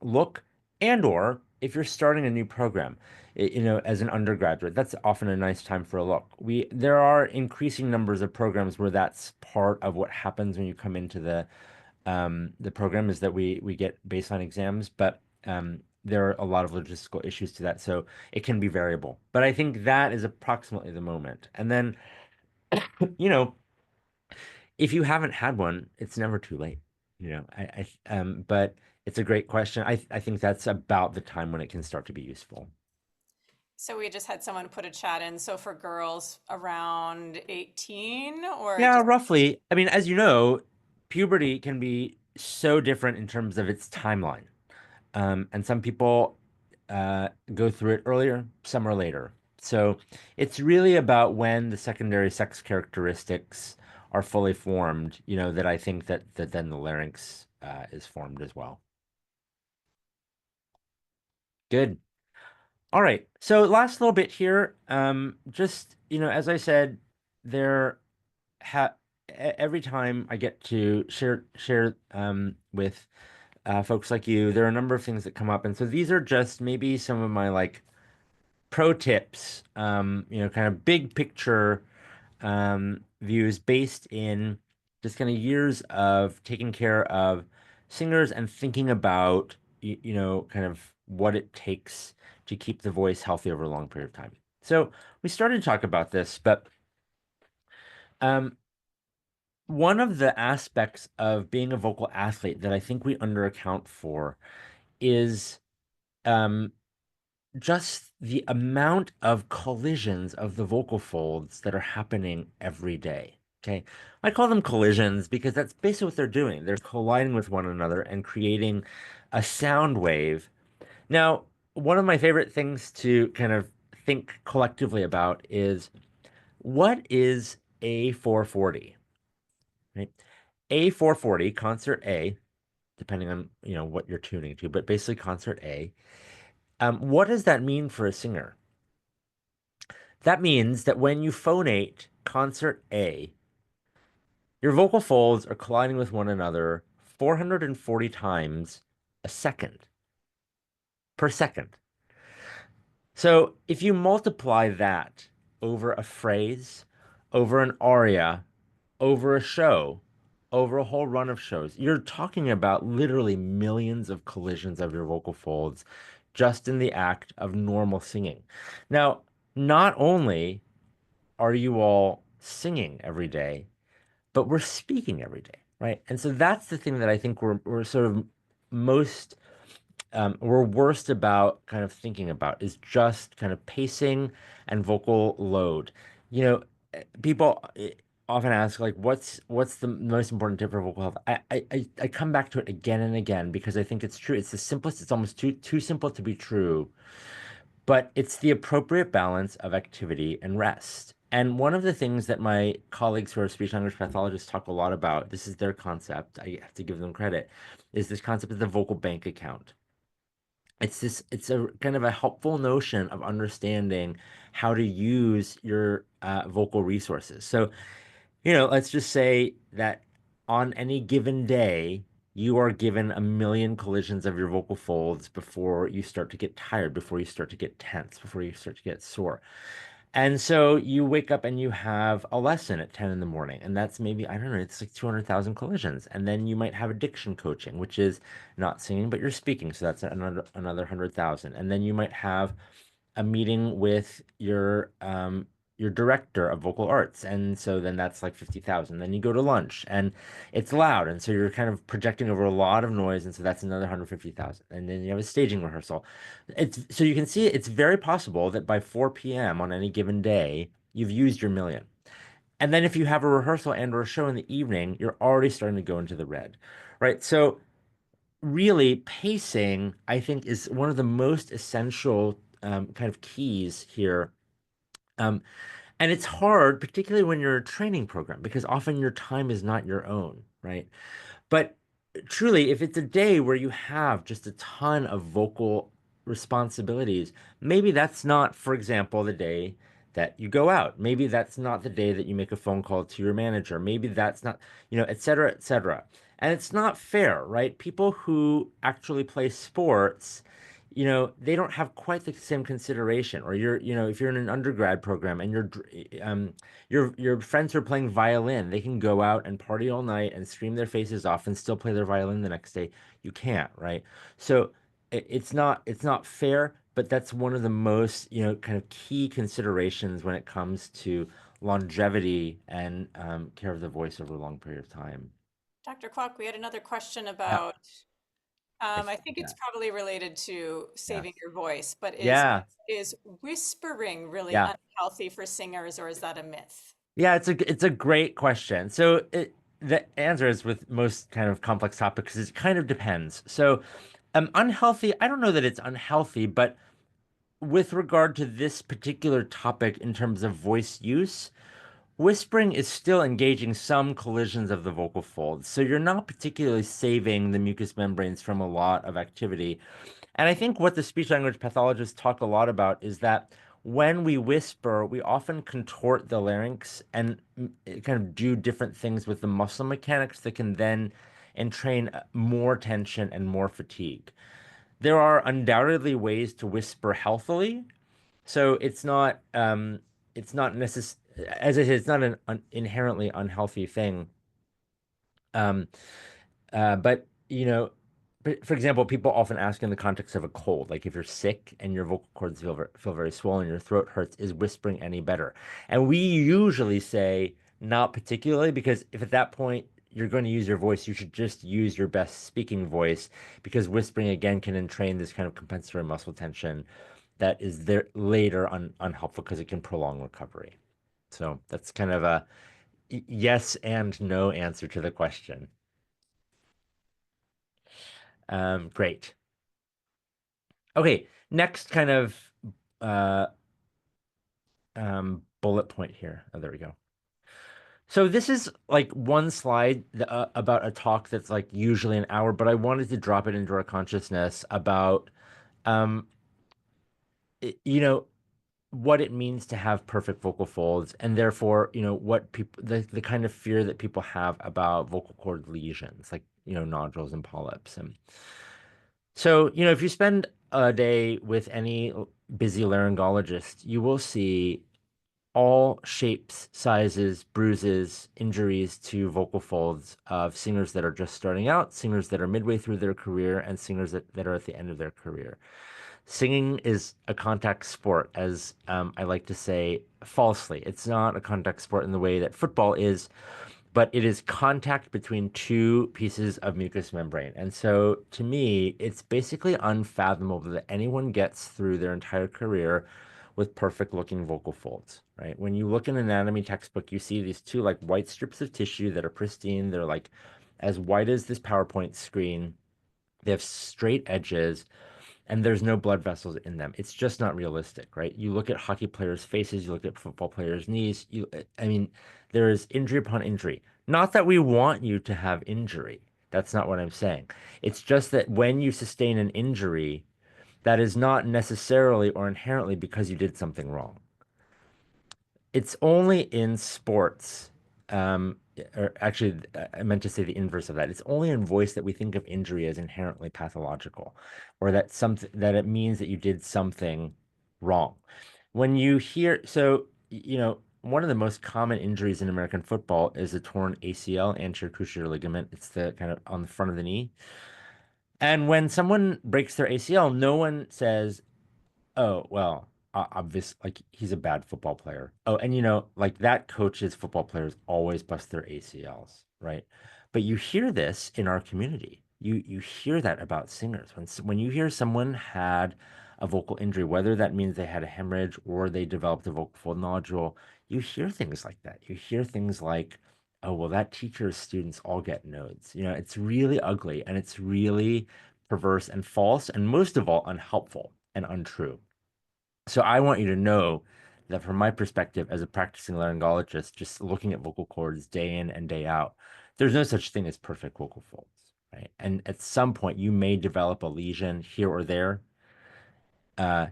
Speaker 3: look. And or if you're starting a new program, as an undergraduate, that's often a nice time for a look. There are increasing numbers of programs where that's part of what happens when you come into the program is that we get baseline exams, but there are a lot of logistical issues to that, so it can be variable. But I think that is approximately the moment. And then, you know, if you haven't had one, it's never too late. But it's a great question. I think that's about the time when it can start to be useful.
Speaker 1: So we just had someone put a chat in. So for girls around 18 or
Speaker 3: Yeah,
Speaker 1: just,
Speaker 3: roughly. I mean, as you know, puberty can be so different in terms of its timeline. And some people go through it earlier, some are later. So it's really about when the secondary sex characteristics are fully formed, that I think that then the larynx is formed as well. Good. All right. So last little bit here. Just, as I said, there ha every time I get to share with folks like you, there are a number of things that come up. And so these are just maybe some of my like pro tips, kind of big picture views based in just kind of years of taking care of singers and thinking about, kind of what it takes to keep the voice healthy over a long period of time. So we started to talk about this, but um, one of the aspects of being a vocal athlete that I think we underaccount for is um, just the amount of collisions of the vocal folds that are happening every day. Okay. I call them collisions because that's basically what they're doing. They're colliding with one another and creating a sound wave. Now, one of my favorite things to kind of think collectively about is what is A440, right? A440, concert A, depending on, what you're tuning to, but basically concert A. What does that mean for a singer? That means that when you phonate concert A, your vocal folds are colliding with one another 440 times a second per second. So if you multiply that over a phrase, over an aria, over a show, over a whole run of shows, you're talking about literally millions of collisions of your vocal folds just in the act of normal singing. Now, not only are you all singing every day, but we're speaking every day, right? And so that's the thing that I think we're sort of most we're worst about kind of thinking about is just kind of pacing and vocal load. You know, people often ask like, what's the most important tip for vocal health? I come back to it again and again because I think it's true. It's the simplest. It's almost too simple to be true, but it's the appropriate balance of activity and rest. And one of the things that my colleagues who are speech language pathologists talk a lot about, this is their concept, I have to give them credit, is this concept of the vocal bank account. It's a kind of a helpful notion of understanding how to use your vocal resources. So, let's just say that on any given day, you are given a million collisions of your vocal folds before you start to get tired, before you start to get tense, before you start to get sore. And so you wake up and you have a lesson at 10 in the morning, and that's maybe, I don't know, it's like 200,000 collisions. And then you might have addiction coaching, which is not singing, but you're speaking. So that's another 100,000. And then you might have a meeting with your director of vocal arts, and so then that's like 50,000. Then you go to lunch and it's loud, and so you're kind of projecting over a lot of noise, and so that's another 150,000. And then you have a staging rehearsal. It's so you can see it's very possible that by 4 p.m. on any given day you've used your million. And then if you have a rehearsal and or a show in the evening, you're already starting to go into the red, right? So really pacing, I think, is one of the most essential kind of keys here. Um, and it's hard, particularly when you're a training program, because often your time is not your own, right? But truly, if it's a day where you have just a ton of vocal responsibilities, maybe that's not, for example, the day that you go out. Maybe that's not the day that you make a phone call to your manager. Maybe that's not, et cetera, et cetera. And it's not fair, right? People who actually play sports, they don't have quite the same consideration. Or if you're in an undergrad program and your friends are playing violin, they can go out and party all night and scream their faces off and still play their violin the next day. You can't, right? So it's not fair, but that's one of the most, kind of key considerations when it comes to longevity and care of the voice over a long period of time.
Speaker 1: Dr. Kwak, we had another question
Speaker 3: Yeah,
Speaker 1: about,
Speaker 3: I
Speaker 1: I
Speaker 3: see
Speaker 1: think it's
Speaker 3: that.
Speaker 1: probably related to
Speaker 3: Yeah.
Speaker 1: saving your voice, but is
Speaker 3: Yeah.
Speaker 1: is whispering really
Speaker 3: Yeah.
Speaker 1: unhealthy for singers, or is that a myth?
Speaker 3: Yeah, it's a great question. So the answer is with most kind of complex topics, it kind of depends. So unhealthy, I don't know that it's unhealthy, but with regard to this particular topic in terms of voice use, whispering is still engaging some collisions of the vocal folds. So you're not particularly saving the mucous membranes from a lot of activity. And I think what the speech language pathologists talk a lot about is that when we whisper, we often contort the larynx and kind of do different things with the muscle mechanics that can then entrain more tension and more fatigue. There are undoubtedly ways to whisper healthily, so it's not necess as I said, it's not an inherently unhealthy thing. Um, but for example, people often ask in the context of a cold, like if you're sick and your vocal cords feel very swollen, your throat hurts, is whispering any better? And we usually say not particularly, because if at that point you're going to use your voice, you should just use your best speaking voice, because whispering again can entrain this kind of compensatory muscle tension that is there later unhelpful because it can prolong recovery. So that's kind of a yes and no answer to the question. Great. Okay, next kind of uh, bullet point here. Oh, there we go. So this is like one slide about a talk that's like usually an hour, but I wanted to drop it into our consciousness about, um, what it means to have perfect vocal folds, and therefore, what people the kind of fear that people have about vocal cord lesions, like, nodules and polyps. And so, if you spend a day with any busy laryngologist, you will see all shapes, sizes, bruises, injuries to vocal folds of singers that are just starting out, singers that are midway through their career, and singers that are at the end of their career. Singing is a contact sport, as I like to say falsely. It's not a contact sport in the way that football is, but it is contact between two pieces of mucous membrane. And so to me, it's basically unfathomable that anyone gets through their entire career with perfect looking vocal folds, right? When you look in an anatomy textbook, you see these two like white strips of tissue that are pristine. They're like as white as this PowerPoint screen. They have straight edges and there's no blood vessels in them. It's just not realistic, right? You look at hockey players' faces, you look at football players' knees. I mean, there is injury upon injury. Not that we want you to have injury. That's not what I'm saying. It's just that when you sustain an injury, that is not necessarily or inherently because you did something wrong. It's only in sports, or actually, I meant to say the inverse of that. It's only in voice that we think of injury as inherently pathological, or that something that it means that you did something wrong. When you hear, so one of the most common injuries in American football is a torn ACL, anterior cruciate ligament. It's the kind of on the front of the knee. And when someone breaks their ACL, no one says, oh, well, obvious, like he's a bad football player. Oh, and like that coaches football players always bust their ACLs, right? But you hear this in our community. You hear that about singers. When you hear someone had a vocal injury, whether that means they had a hemorrhage or they developed a vocal fold nodule, you hear things like that. You hear things like, oh, well, that teacher's students all get nodes. It's really ugly and it's really perverse and false and most of all unhelpful and untrue. So I want you to know that from my perspective as a practicing laryngologist, just looking at vocal cords day in and day out, there's no such thing as perfect vocal folds, right? And at some point, you may develop a lesion here or there.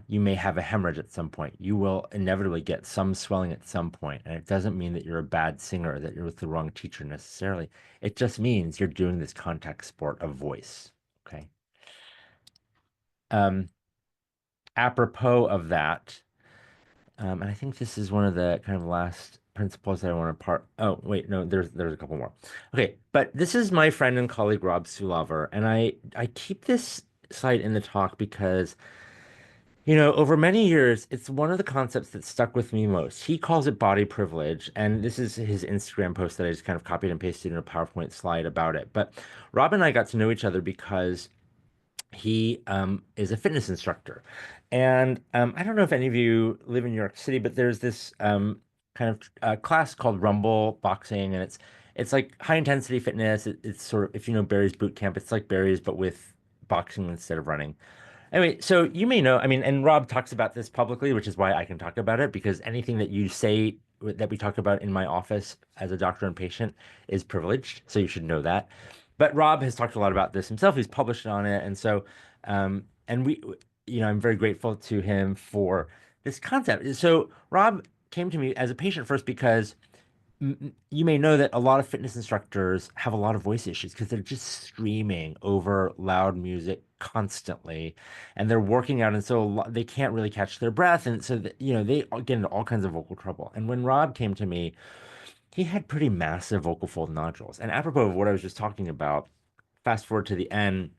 Speaker 3: You may have a hemorrhage at some point. You will inevitably get some swelling at some point, and it doesn't mean that you're a bad singer or that you're with the wrong teacher necessarily. It just means you're doing this contact sport of voice, okay? Apropos of that, and I think this is one of the kind of last principles that I want to part. Oh, wait, no, there's a couple more. Okay, but this is my friend and colleague Rob Sulaver, and I keep this slide in the talk because over many years, it's one of the concepts that stuck with me most. He calls it body privilege, and this is his Instagram post that I just kind of copied and pasted in a PowerPoint slide about it. But Rob and I got to know each other because he is a fitness instructor. And I don't know if any of you live in New York City, but there's this kind of class called Rumble Boxing, and it's like high intensity fitness. It's sort of, if you know Barry's boot camp, it's like Barry's, but with boxing instead of running. Anyway, so you may know, I mean, and Rob talks about this publicly, which is why I can talk about it, because anything that you say that we talk about in my office as a doctor and patient is privileged. So you should know that. But Rob has talked a lot about this himself. He's published on it. And so, and I'm very grateful to him for this concept. So Rob came to me as a patient first because you may know that a lot of fitness instructors have a lot of voice issues because they're just screaming over loud music constantly and they're working out and so they can't really catch their breath and so they get into all kinds of vocal trouble. And when Rob came to me, he had pretty massive vocal fold nodules. And apropos of what I was just talking about, fast forward to the end,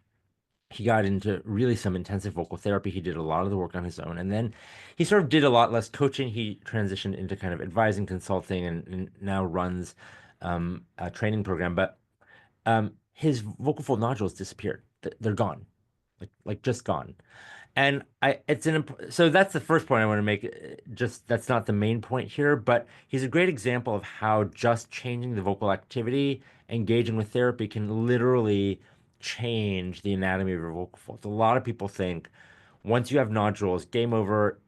Speaker 3: he got into really some intensive vocal therapy. He did a lot of the work on his own. And then he sort of did a lot less coaching. He transitioned into kind of advising, consulting, and now runs a training program. But his vocal fold nodules disappeared. They're gone, like just gone. And so that's the first point I want to make. Just that's not the main point here, but he's a great example of how just changing the vocal activity, engaging with therapy can literally change the anatomy of your vocal folds. A lot of people think once you have nodules, game over,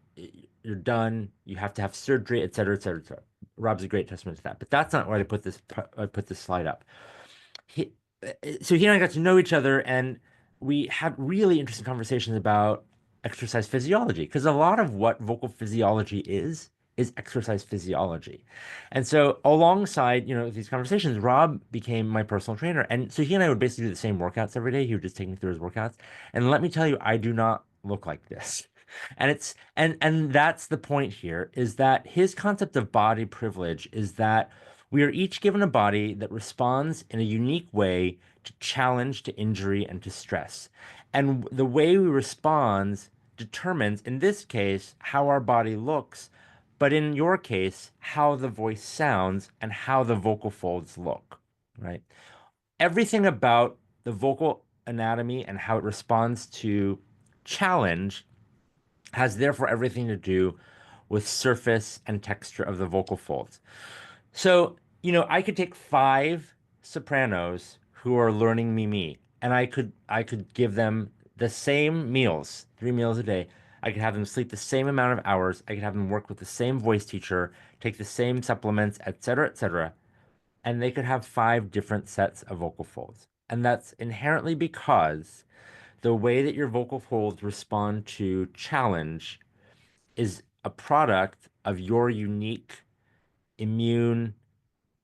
Speaker 3: you're done, you have to have surgery, et cetera, et cetera, et cetera. Rob's a great testament to that, but that's not why I put this slide up. He, so he and I got to know each other and we had really interesting conversations about exercise physiology because a lot of what vocal physiology is exercise physiology. And so alongside, these conversations, Rob became my personal trainer. And so he and I would basically do the same workouts every day. He would just take me through his workouts. And let me tell you, I do not look like this. And that's the point here is that his concept of body privilege is that we are each given a body that responds in a unique way to challenge, to injury, and to stress. And the way we respond determines, in this case, how our body looks but in your case, how the voice sounds and how the vocal folds look, right? Everything about the vocal anatomy and how it responds to challenge has therefore everything to do with surface and texture of the vocal folds. So, I could take five sopranos who are learning Mimi, and I could give them the same meals, 3 meals a day. I could have them sleep the same amount of hours. I could have them work with the same voice teacher, take the same supplements, et cetera, and they could have five different sets of vocal folds. And that's inherently because the way that your vocal folds respond to challenge is a product of your unique immune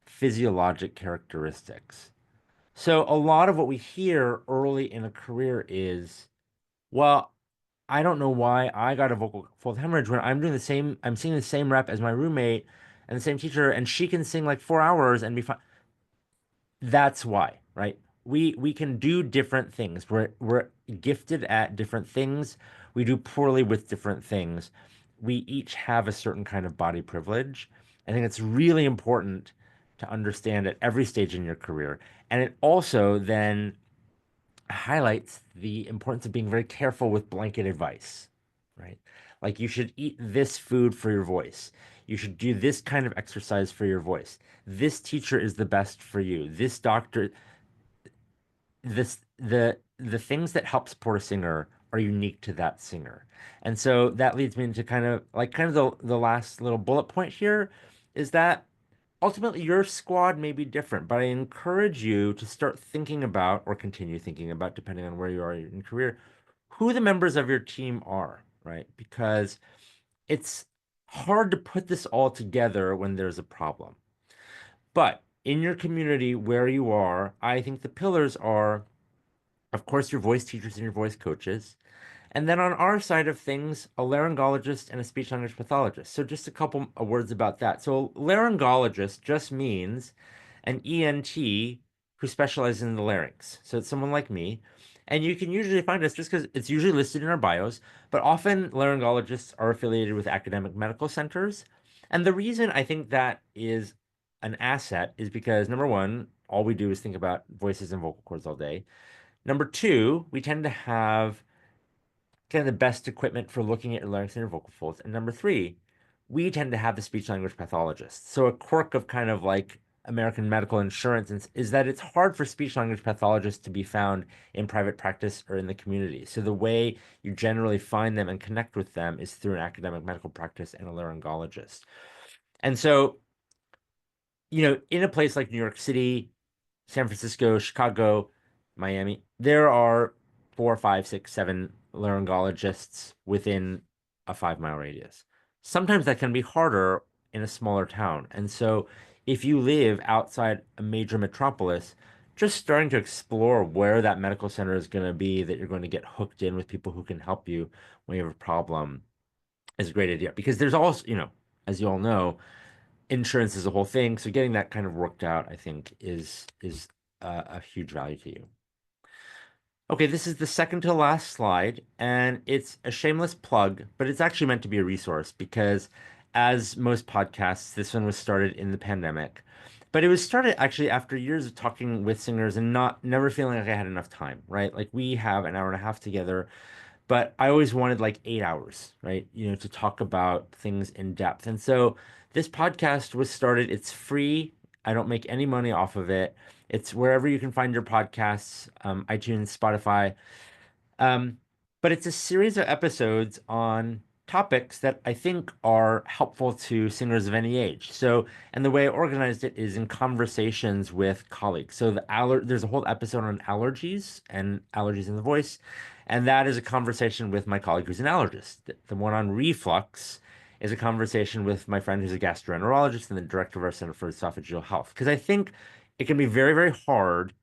Speaker 3: physiologic characteristics. So a lot of what we hear early in a career is, well, I don't know why I got a vocal fold hemorrhage when I'm seeing the same rep as my roommate and the same teacher, and she can sing like 4 hours and be fine. That's why, right? We can do different things. We're gifted at different things. We do poorly with different things. We each have a certain kind of body privilege. I think it's really important to understand at every stage in your career. And it also then highlights the importance of being very careful with blanket advice, right? Like you should eat this food for your voice. You should do this kind of exercise for your voice. This teacher is the best for you. This doctor, the things that help support a singer are unique to that singer. And so that leads me into kind of the last little bullet point here is that ultimately your squad may be different, but I encourage you to start thinking about or continue thinking about, depending on where you are in your career, who the members of your team are, right? Because it's hard to put this all together when there's a problem. But in your community where you are, I think the pillars are, of course, your voice teachers and your voice coaches. And then on our side of things, a laryngologist and a speech language pathologist. So just a couple of words about that. So laryngologist just means an ENT who specializes in the larynx. So it's someone like me. And you can usually find us just because it's usually listed in our bios, but often laryngologists are affiliated with academic medical centers. And the reason I think that is an asset is because number one, all we do is think about voices and vocal cords all day. Number two, we tend to have kind of the best equipment for looking at your larynx and your vocal folds. And number three, we tend to have the speech language pathologist. So a quirk of kind of like American medical insurance is that it's hard for speech language pathologists to be found in private practice or in the community. So the way you generally find them and connect with them is through an academic medical practice and a laryngologist. And so, in a place like New York City, San Francisco, Chicago, Miami, there are 4, 5, 6, 7 laryngologists within a 5 mile radius. Sometimes that can be harder in a smaller town. And so if you live outside a major metropolis, just starting to explore where that medical center is going to be, that you're going to get hooked in with people who can help you when you have a problem is a great idea. Because there's also, as you all know, insurance is a whole thing. So getting that kind of worked out, I think, is a huge value to you. Okay, this is the second to last slide, and it's a shameless plug, but it's actually meant to be a resource because, as most podcasts, this one was started in the pandemic. But it was started actually after years of talking with singers and never feeling like I had enough time, right? Like we have an hour and a half together, but I always wanted like 8 hours, right? To talk about things in depth. And so this podcast was started. It's free. I don't make any money off of it. It's wherever you can find your podcasts, iTunes, Spotify. Um, but it's a series of episodes on topics that I think are helpful to singers of any age. So, and the way I organized it is in conversations with colleagues. So there's a whole episode on allergies and allergies in the voice, and that is a conversation with my colleague who's an allergist. The one on reflux is a conversation with my friend who's a gastroenterologist and the director of our Center for Esophageal Health. Because I think it can be very, very hard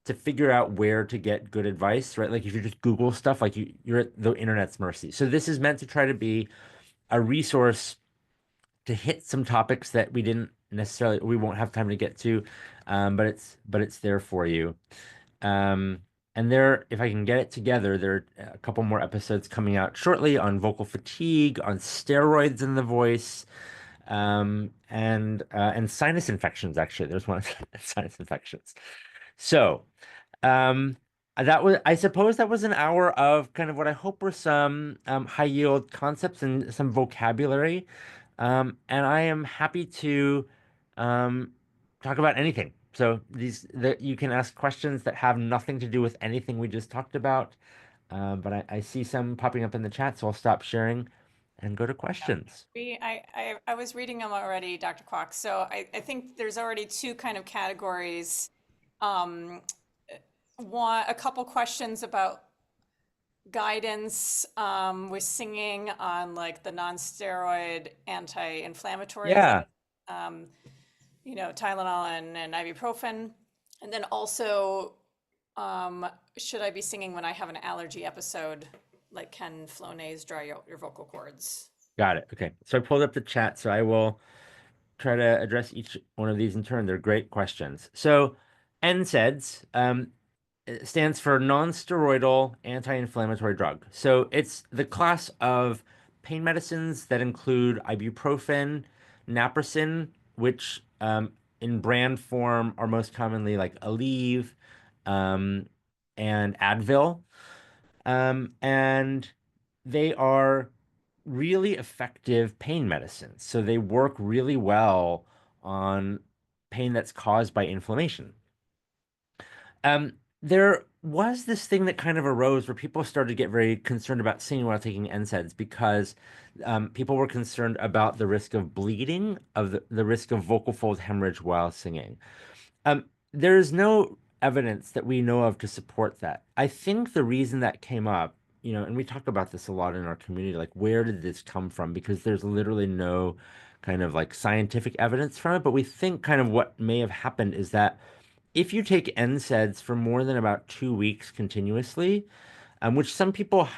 Speaker 3: to figure out where to get good advice, right? Like if you just Google stuff, like you're at the internet's mercy. So this is meant to try to be a resource to hit some topics that we won't have time to get to, but it's there for you. And if I can get it together, there are a couple more episodes coming out shortly on vocal fatigue, on steroids in the voice, and sinus infections. Actually, there's one sinus infections. So, that was, I suppose that was an hour of kind of what I hope were some high yield concepts and some vocabulary. And I am happy to um, talk about anything. So these that you can ask questions that have nothing to do with anything we just talked about. But I see some popping up in the chat, so I'll stop sharing and go to questions.
Speaker 1: I was reading them already, Dr. Kwak. So I think there's already two kind of categories. Um, a couple questions about guidance with singing on like the non-steroid anti-inflammatories,
Speaker 3: Yeah,
Speaker 1: Tylenol and ibuprofen. And then also, should I be singing when I have an allergy episode? Like, can Flonase dry your vocal cords?
Speaker 3: got it. Okay, so I pulled up the chat, so I will try to address each one of these in turn. They're great questions. So NSAIDs, it stands for non-steroidal anti-inflammatory drug. So it's the class of pain medicines that include ibuprofen, naproxen, which in brand form are most commonly like Aleve, um, and Advil. And they are really effective pain medicines. So they work really well on pain that's caused by inflammation. There was this thing that kind of arose where people started to get very concerned about singing while taking NSAIDs because people were concerned about the risk of bleeding, of the risk of vocal fold hemorrhage while singing. There is no evidence that we know of to support that. I think the reason that came up, and we talk about this a lot in our community, like where did this come from? Because there's literally no kind of like scientific evidence from it, but we think kind of what may have happened is that if you take NSAIDs for more than about 2 weeks continuously, which some people,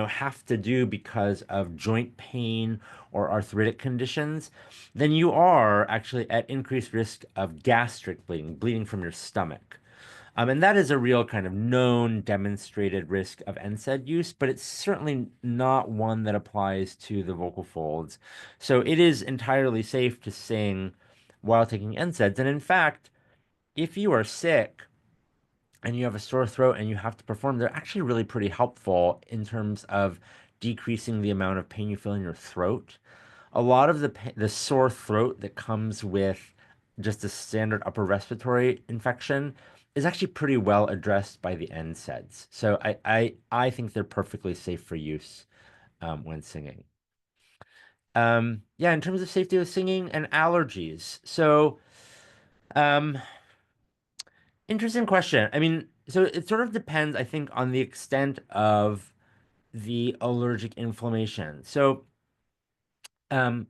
Speaker 3: have to do because of joint pain or arthritic conditions, then you are actually at increased risk of gastric bleeding, bleeding from your stomach. And that is a real kind of known, demonstrated risk of NSAID use, but it's certainly not one that applies to the vocal folds. So it is entirely safe to sing while taking NSAIDs. And in fact, if you are sick and you have a sore throat and you have to perform, they're actually really pretty helpful in terms of decreasing the amount of pain you feel in your throat. A lot of the sore throat that comes with just a standard upper respiratory infection is actually pretty well addressed by the NSAIDs. So I think they're perfectly safe for use when singing. Yeah, in terms of safety with singing and allergies. So, um, interesting question. I mean, so it sort of depends, I think, on the extent of the allergic inflammation. So, um,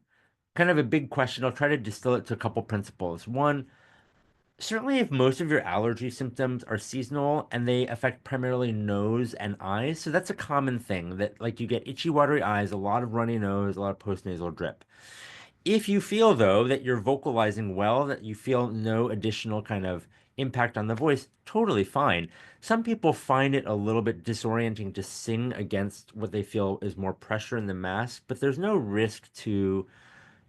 Speaker 3: kind of a big question. I'll try to distill it to a couple principles. One, certainly if most of your allergy symptoms are seasonal and they affect primarily nose and eyes, so that's a common thing that like you get itchy, watery eyes, a lot of runny nose, a lot of postnasal drip. If you feel, though, that you're vocalizing well, that you feel no additional kind of impact on the voice, totally fine. Some people find it a little bit disorienting to sing against what they feel is more pressure in the mask, but there's no risk to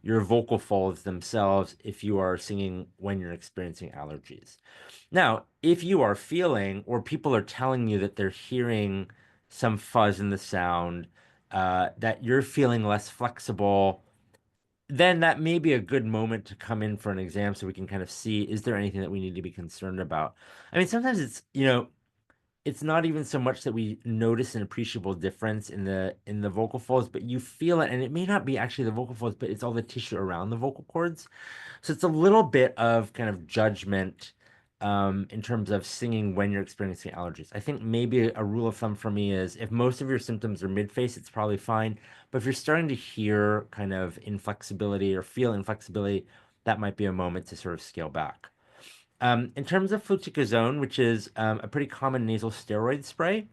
Speaker 3: your vocal folds themselves if you are singing when you're experiencing allergies. Now, if you are feeling, or people are telling you that they're hearing some fuzz in the sound, that you're feeling less flexible, then that may be a good moment to come in for an exam so we can kind of see, is there anything that we need to be concerned about? I mean, sometimes it's not even so much that we notice an appreciable difference in the vocal folds, but you feel it, and it may not be actually the vocal folds, but it's all the tissue around the vocal cords. So it's a little bit of kind of judgment in terms of singing when you're experiencing allergies. I think maybe a rule of thumb for me is if most of your symptoms are mid-face, it's probably fine. But if you're starting to hear kind of inflexibility or feel inflexibility, that might be a moment to sort of scale back. In terms of fluticasone, which is a pretty common nasal steroid spray,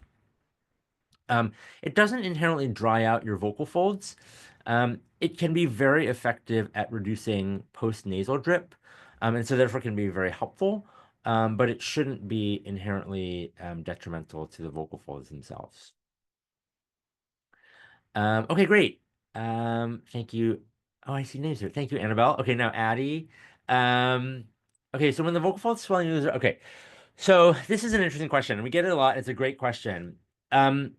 Speaker 3: it doesn't inherently dry out your vocal folds. It can be very effective at reducing post-nasal drip, and so therefore can be very helpful, but it shouldn't be inherently detrimental to the vocal folds themselves. Okay, great. Thank you. Oh, I see names here. Thank you, Annabelle. Okay, now Addie. Um, okay, so when the vocal folds swelling, okay. So this is an interesting question, and we get it a lot. It's a great question. Um,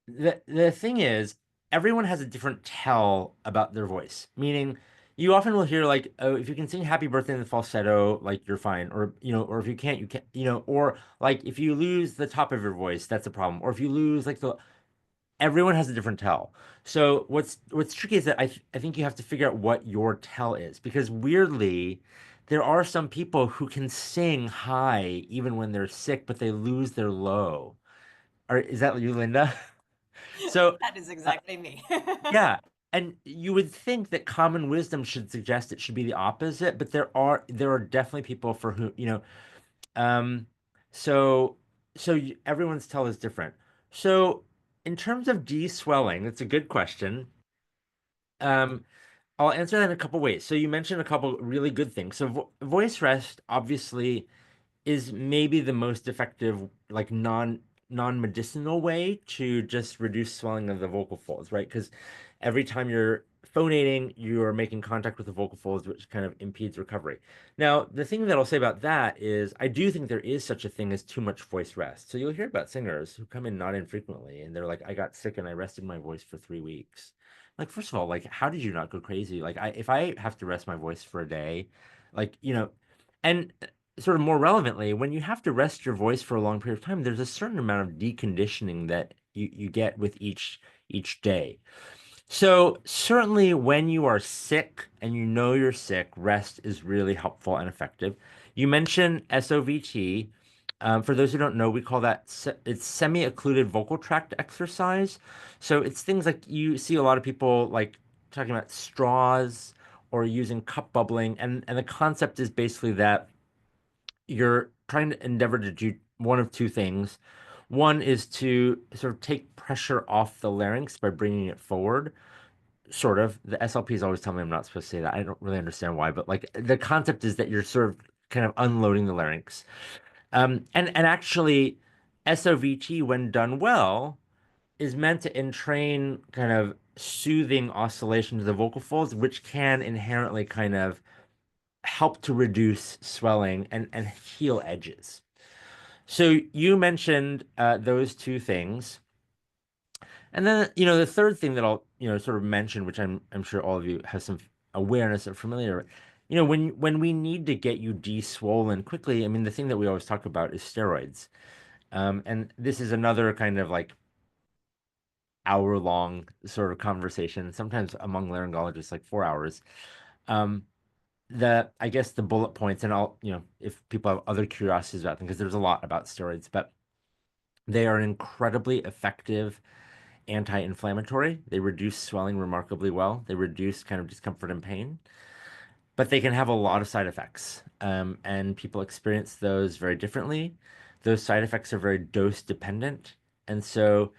Speaker 3: the thing is, everyone has a different tell about their voice. Meaning, you often will hear like, oh, if you can sing "Happy Birthday" in the falsetto, like you're fine, or or if you can't, you can't, or like if you lose the top of your voice, that's a problem, or if you lose like the everyone has a different tell. So what's tricky is that I think you have to figure out what your tell is because weirdly, there are some people who can sing high even when they're sick, but they lose their low. Or is that you, Linda? So
Speaker 1: That is
Speaker 3: uh,
Speaker 1: exactly me.
Speaker 3: yeah, and you would think that common wisdom should suggest it should be the opposite, but there are definitely people for who, um, so everyone's tell is different. So in terms of de-swelling, that's a good question. Um, I'll answer that in a couple ways. So you mentioned a couple really good things. So voice rest obviously is maybe the most effective, like non-medicinal way to just reduce swelling of the vocal folds, right? Because every time you're phonating, you're making contact with the vocal folds, which kind of impedes recovery. Now, the thing that I'll say about that is I do think there is such a thing as too much voice rest. So you'll hear about singers who come in not infrequently and they're like, I got sick and I rested my voice for 3 weeks. Like, first of all, like, how did you not go crazy? Like, if I have to rest my voice for a day, like, and sort of more relevantly, when you have to rest your voice for a long period of time, there's a certain amount of deconditioning that you get with each day. So certainly when you are sick and you know you're sick, rest is really helpful and effective. You mentioned SOVT. For those who don't know, we call that it's semi-occluded vocal tract exercise. So it's things like you see a lot of people like talking about straws or using cup bubbling, and the concept is basically that you're trying to endeavor to do one of two things. One is to sort of take pressure off the larynx by bringing it forward. Sort of. The SLPs always tell me I'm not supposed to say that. I don't really understand why, but like the concept is that you're sort of kind of unloading the larynx. And actually, SOVT, when done well, is meant to entrain kind of soothing oscillation to the vocal folds, which can inherently kind of help to reduce swelling and heal edges. So you mentioned those two things. And then, the third thing that I'll, sort of mention, which I'm sure all of you have some awareness or familiar with, when we need to get you de-swollen quickly, I mean, the thing that we always talk about is steroids. And this is another kind of like hour-long sort of conversation, sometimes among laryngologists, like 4 hours. Um, I guess the bullet points, and I'll, if people have other curiosities about them, because there's a lot about steroids, but they are an incredibly effective anti-inflammatory. They reduce swelling remarkably well. They reduce kind of discomfort and pain, but they can have a lot of side effects. And people experience those very differently. Those side effects are very dose dependent. And so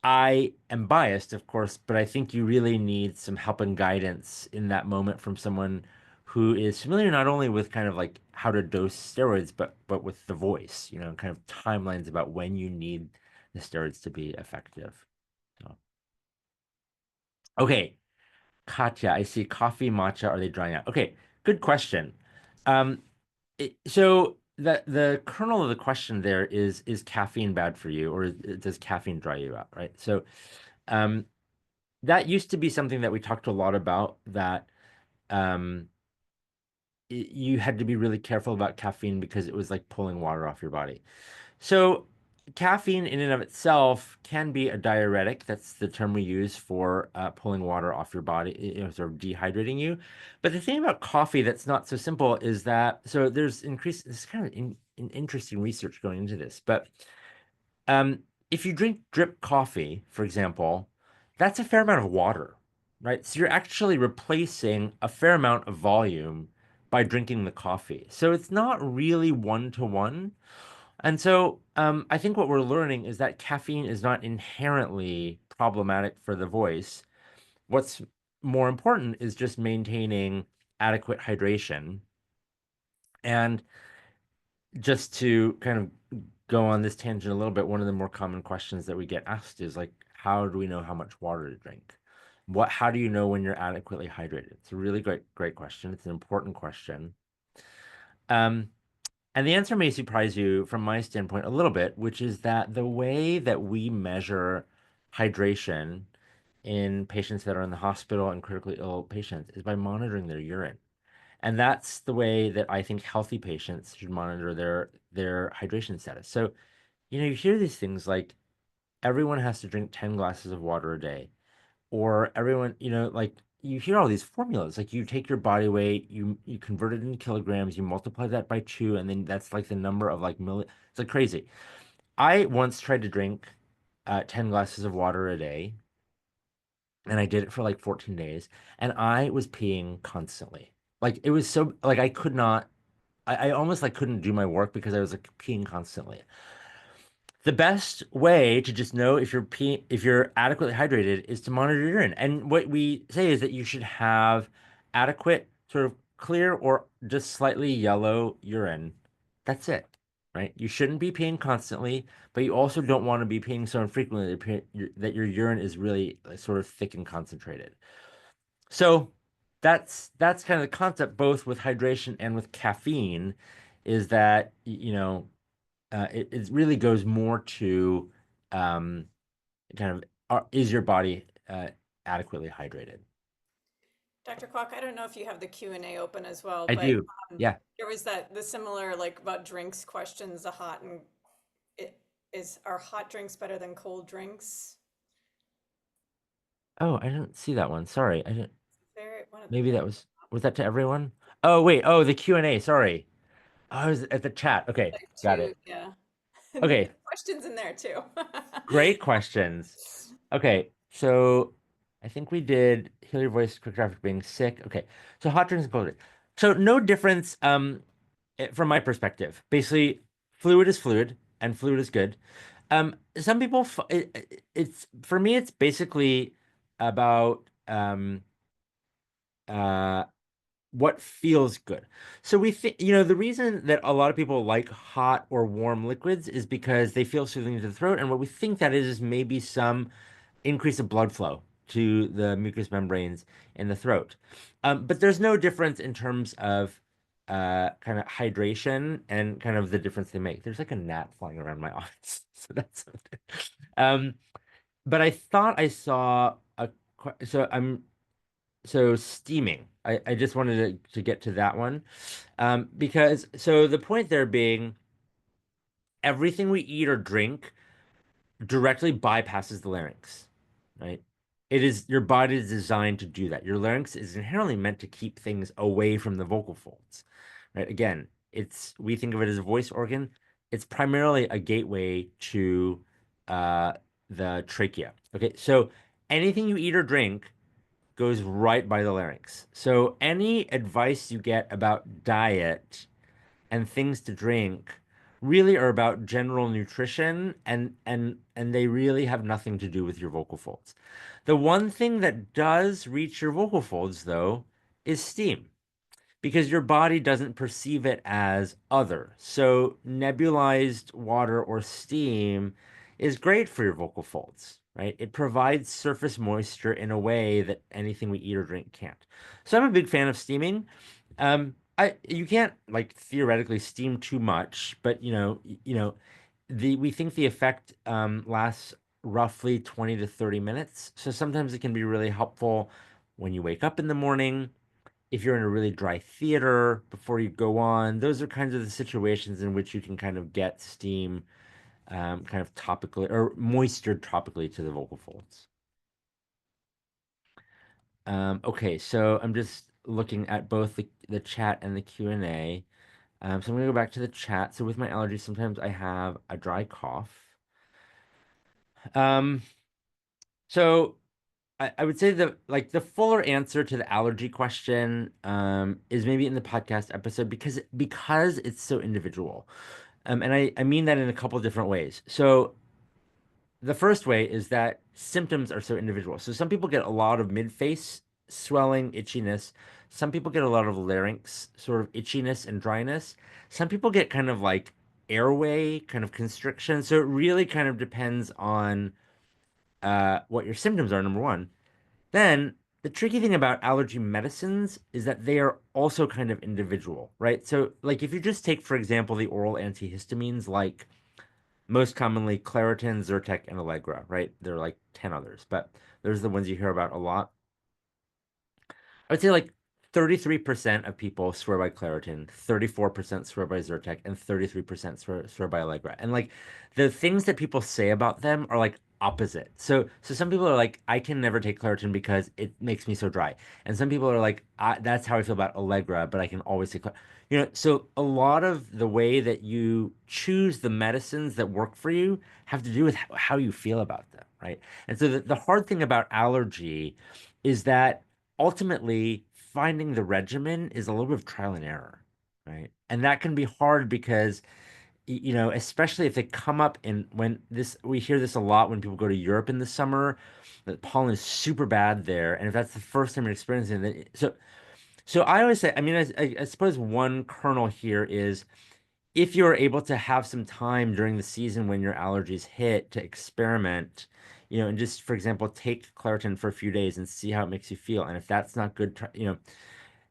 Speaker 3: I am biased, of course, but I think you really need some help and guidance in that moment from someone who is familiar not only with kind of like how to dose steroids, but with the voice, kind of timelines about when you need the steroids to be effective. So, okay, Katya, I see coffee, matcha, are they drying out? Okay, good question. Um, so the kernel of the question there is caffeine bad for you, or does caffeine dry you out, right? So, um, that used to be something that we talked a lot about, that um, you had to be really careful about caffeine because it was like pulling water off your body. So caffeine in and of itself can be a diuretic. That's the term we use for pulling water off your body, sort of dehydrating you. But the thing about coffee that's not so simple is that, so there's kind of interesting research going into this, but if you drink drip coffee, for example, that's a fair amount of water, right? So you're actually replacing a fair amount of volume by drinking the coffee. So it's not really one to one. And so I think what we're learning is that caffeine is not inherently problematic for the voice. What's more important is just maintaining adequate hydration. And just to kind of go on this tangent a little bit, one of the more common questions that we get asked is like, how do we know how much water to drink? how do you know when you're adequately hydrated? It's a really great question. It's an important question. Um, and the answer may surprise you from my standpoint a little bit, which is that the way that we measure hydration in patients that are in the hospital and critically ill patients is by monitoring their urine. And that's the way that I think healthy patients should monitor their hydration status. So, you hear these things like everyone has to drink 10 glasses of water a day, or everyone, like you hear all these formulas, like you take your body weight, you convert it into kilograms, you multiply that by two, and then that's like the number of like million. It's like crazy. I once tried to drink 10 glasses of water a day, and I did it for like 14 days, and I was peeing constantly. Like it was so like I could not. I almost like couldn't do my work because I was like peeing constantly. The best way to just know if you're adequately hydrated is to monitor your urine. And what we say is that you should have adequate sort of clear or just slightly yellow urine. That's it, right? You shouldn't be peeing constantly, but you also don't want to be peeing so infrequently that your urine is really sort of thick and concentrated. So that's kind of the concept both with hydration and with caffeine is that it really goes more to um, kind of is your body adequately hydrated?
Speaker 1: Dr. Kwak, I don't know if you have the Q&A open as well,
Speaker 3: I
Speaker 1: but
Speaker 3: do. Yeah.
Speaker 1: there was the similar like about drinks questions, the hot and it are hot drinks better than cold drinks?
Speaker 3: Oh, I didn't see that one. Sorry. I didn't.
Speaker 1: There, one of the
Speaker 3: Maybe
Speaker 1: very
Speaker 3: that was that to everyone? Oh, wait. Oh, the Q&A. Sorry. Oh, I was at the chat. Okay.
Speaker 1: like
Speaker 3: Got
Speaker 1: two,
Speaker 3: it.
Speaker 1: yeah.
Speaker 3: Okay.
Speaker 1: Questions in there too.
Speaker 3: Great questions. Okay. So I think we did heal your voice, quick traffic being sick. Okay. So hot drinks and cold drinks. So no difference from my perspective. Basically, fluid is fluid and fluid is good. Some people, it's for me, it's basically about uh, what feels good. So we think, the reason that a lot of people like hot or warm liquids is because they feel soothing to the throat. And what we think that is maybe some increase of blood flow to the mucous membranes in the throat. But there's no difference in terms of kind of hydration and kind of the difference they make. There's like a gnat flying around my office, so that's okay. Um, but I thought I saw so steaming. I just wanted to get to that one because so the point there being everything we eat or drink directly bypasses the larynx, right? It is your body is designed to do that. Your larynx is inherently meant to keep things away from the vocal folds, right? Again, we think of it as a voice organ. It's primarily a gateway to uh, the trachea. Okay, so anything you eat or drink goes right by the larynx. So any advice you get about diet and things to drink really are about general nutrition and they really have nothing to do with your vocal folds. The one thing that does reach your vocal folds though is steam because your body doesn't perceive it as other. So nebulized water or steam is great for your vocal folds, right? It provides surface moisture in a way that anything we eat or drink can't. So I'm a big fan of steaming. You can't like theoretically steam too much, but we think the effect lasts roughly 20 to 30 minutes. So sometimes it can be really helpful when you wake up in the morning if you're in a really dry theater before you go on. Those are kinds of the situations in which you can kind of get steam kind of topically or moisture topically to the vocal folds. Okay, so I'm just looking at both the chat and the Q&A. So I'm gonna go back to the chat. So with my allergies, sometimes I have a dry cough. Um, so I would say the fuller answer to the allergy question is maybe in the podcast episode because it's so individual. And I mean that in a couple different ways. So the first way is that symptoms are so individual. So some people get a lot of mid-face swelling, itchiness. Some people get a lot of larynx sort of itchiness and dryness. Some people get kind of like airway kind of constriction. So it really kind of depends on what your symptoms are, number one. Then the tricky thing about allergy medicines is that they are also kind of individual, right? So, like if you just take, for example, the oral antihistamines, like most commonly Claritin, Zyrtec, and Allegra, right? There are like 10 others, but those are the ones you hear about a lot. I would say like 33% of people swear by Claritin, 34% swear by Zyrtec, and 33% swear by Allegra. And like the things that people say about them are like opposite. So some people are like, I can never take Claritin because it makes me so dry. And some people are like, that's how I feel about Allegra, but I can always take Claritin. So a lot of the way that you choose the medicines that work for you have to do with how you feel about them, right? And so the hard thing about allergy is that ultimately finding the regimen is a little bit of trial and error, right? And that can be hard because especially if they come up in when this we hear this a lot when people go to Europe in the summer, that pollen is super bad there, and if that's the first time you're experiencing it, so I always say, I mean, I suppose one kernel here is if you're able to have some time during the season when your allergies hit to experiment, and just, for example, take Claritin for a few days and see how it makes you feel. And if that's not good,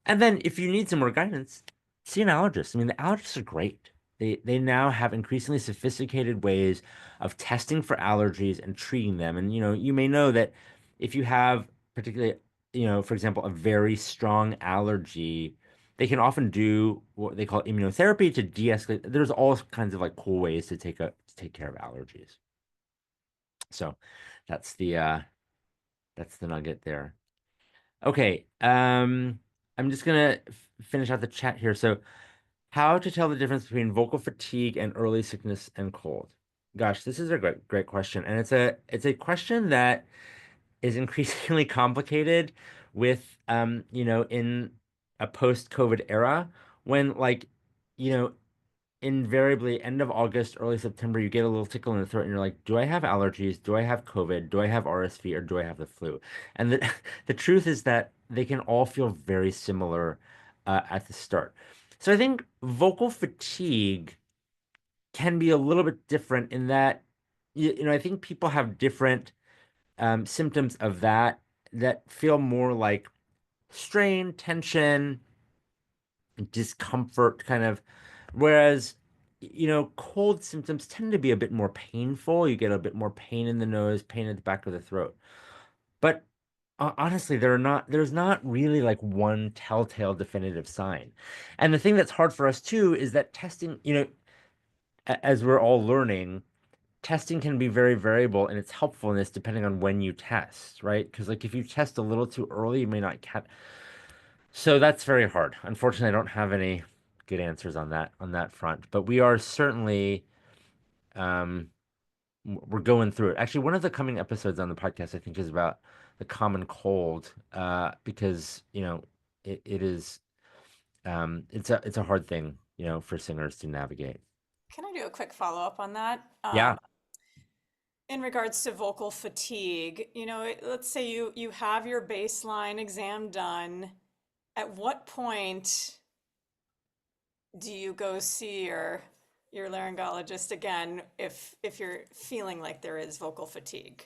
Speaker 3: and then if you need some more guidance, see an allergist. I mean, the allergists are great. They now have increasingly sophisticated ways of testing for allergies and treating them. And you may know that if you have particularly, for example, a very strong allergy, they can often do what they call immunotherapy to de-escalate. There's all kinds of like cool ways to take care of allergies. So that's the nugget there. Okay. I'm just gonna finish out the chat here. So, how to tell the difference between vocal fatigue and early sickness and cold? Gosh, this is a great question, and it's a question that is increasingly complicated with in a post-COVID era when like you know invariably end of August, early September, you get a little tickle in the throat and you're like, do I have allergies? Do I have COVID? Do I have RSV or do I have the flu? And the the truth is that they can all feel very similar at the start. So I think vocal fatigue can be a little bit different in that I think people have different symptoms of that feel more like strain, tension, discomfort kind of. Whereas, cold symptoms tend to be a bit more painful. You get a bit more pain in the nose, pain at the back of the throat. But honestly, there's not really like one telltale definitive sign. And the thing that's hard for us too is that testing, as we're all learning, testing can be very variable in its helpfulness depending on when you test, right? Because like if you test a little too early, you may not catch. So that's very hard. Unfortunately, I don't have any good answers on that front, but we are certainly um we're going through it. Actually, one of the coming episodes on the podcast I think is about the common cold because, it is it's a hard thing, for singers to navigate.
Speaker 1: Can I do a quick follow-up on that?
Speaker 3: Yeah.
Speaker 1: In regards to vocal fatigue, let's say you have your baseline exam done. At what point do you go see your laryngologist again if you're feeling like there is vocal fatigue?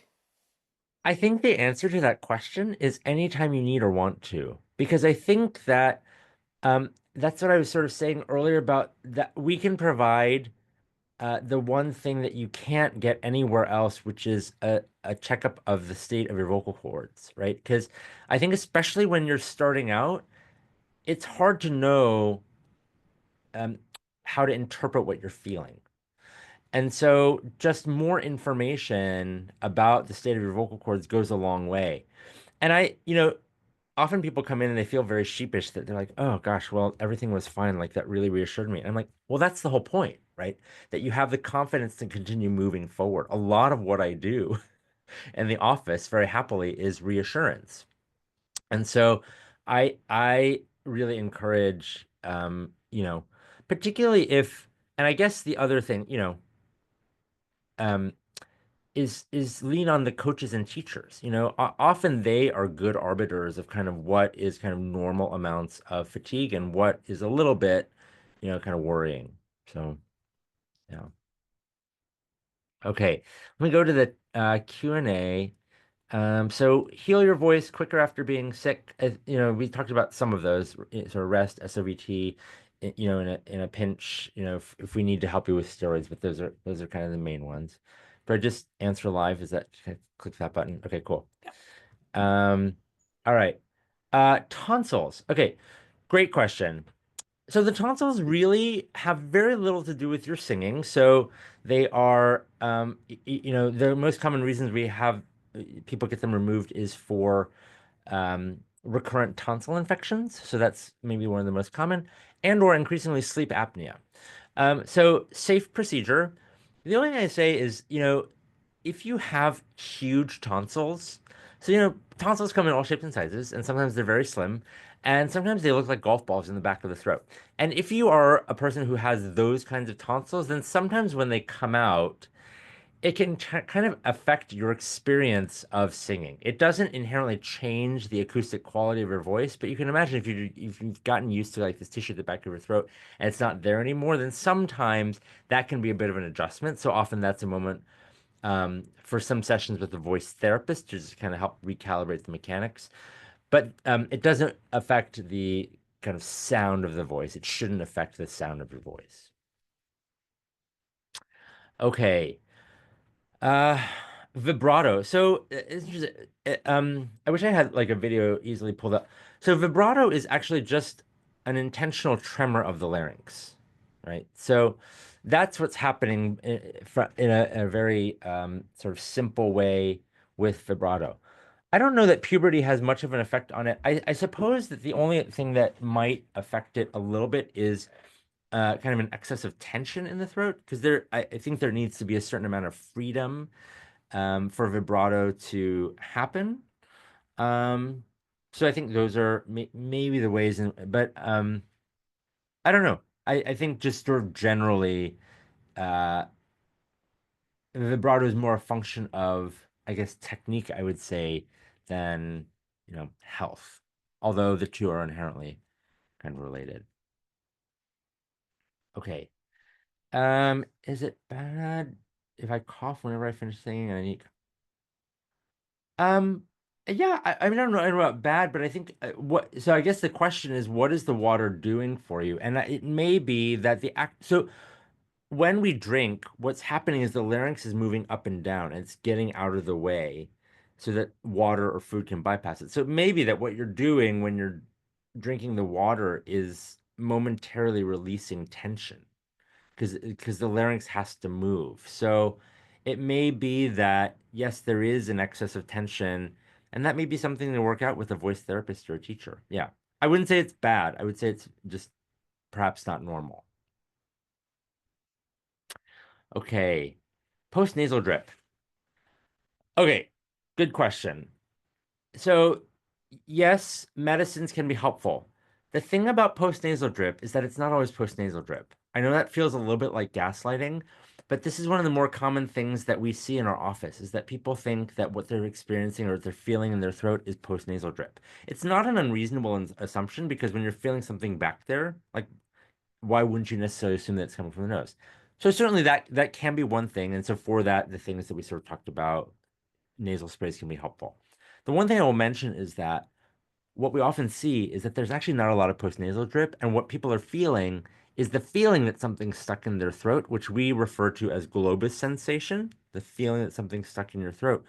Speaker 3: I think the answer to that question is anytime you need or want to, because I think that that's what I was sort of saying earlier about that we can provide the one thing that you can't get anywhere else, which is a checkup of the state of your vocal cords, right? Because I think especially when you're starting out, it's hard to know um, how to interpret what you're feeling. And so just more information about the state of your vocal cords goes a long way. And often people come in and they feel very sheepish that they're like, oh gosh, well, everything was fine. Like that really reassured me. And I'm like, well, that's the whole point, right? That you have the confidence to continue moving forward. A lot of what I do in the office very happily is reassurance. And so I really encourage, particularly if, and I guess the other thing, um, is lean on the coaches and teachers. Often they are good arbiters of kind of what is kind of normal amounts of fatigue and what is a little bit, kind of worrying. So, yeah. Okay, let me go to the Q&A. So heal your voice quicker after being sick. We talked about some of those, sort of rest, SOVT, in a pinch, if we need to help you with steroids, but those are kind of the main ones. But just answer live, is that, can I click that button? Okay, cool. All right. Tonsils. Okay, great question. So the tonsils really have very little to do with your singing. So they are, the most common reasons we have people get them removed is for recurrent tonsil infections. So that's maybe one of the most common, and or increasingly sleep apnea. So safe procedure. The only thing I say is, if you have huge tonsils, so tonsils come in all shapes and sizes, and sometimes they're very slim, and sometimes they look like golf balls in the back of the throat. And if you are a person who has those kinds of tonsils, then sometimes when they come out, it can kind of affect your experience of singing. It doesn't inherently change the acoustic quality of your voice, but you can imagine if you've gotten used to like this tissue at the back of your throat and it's not there anymore, then sometimes that can be a bit of an adjustment. So often that's a moment for some sessions with a voice therapist to just kind of help recalibrate the mechanics. But it doesn't affect the kind of sound of the voice. It shouldn't affect the sound of your voice. Okay. Uh, Vibrato. So it's just, I wish I had like a video easily pulled up. So vibrato is actually just an intentional tremor of the larynx, right? So that's what's happening in a very sort of simple way with vibrato. I don't know that puberty has much of an effect on it. I suppose that the only thing that might affect it a little bit is kind of an excess of tension in the throat, because I think there needs to be a certain amount of freedom for vibrato to happen. Um, so I think those are maybe the ways but I don't know. I think just sort of generally, uh, vibrato is more a function of, I guess, technique, I would say, than, health, although the two are inherently kind of related. Okay. Is it bad if I cough whenever I finish singing and I need? Um, yeah, I mean, I don't know about bad, but I think so I guess the question is, what is the water doing for you? And it may be that so when we drink, what's happening is the larynx is moving up and down and it's getting out of the way so that water or food can bypass it. So it may be that what you're doing when you're drinking the water is momentarily releasing tension, because the larynx has to move. So it may be that, yes, there is an excess of tension, and that may be something to work out with a voice therapist or a teacher. Yeah. I wouldn't say it's bad. I would say it's just perhaps not normal. Okay. Post-nasal drip. Okay. Good question. So, yes, medicines can be helpful. The thing about postnasal drip is that it's not always postnasal drip. I know that feels a little bit like gaslighting, but this is one of the more common things that we see in our office is that people think that what they're experiencing or what they're feeling in their throat is postnasal drip. It's not an unreasonable assumption, because when you're feeling something back there, like, why wouldn't you necessarily assume that it's coming from the nose? So certainly that can be one thing. And so for that, the things that we sort of talked about, nasal sprays can be helpful. The one thing I will mention is that what we often see is that there's actually not a lot of postnasal drip, and what people are feeling is the feeling that something's stuck in their throat, which we refer to as globus sensation, the feeling that something's stuck in your throat.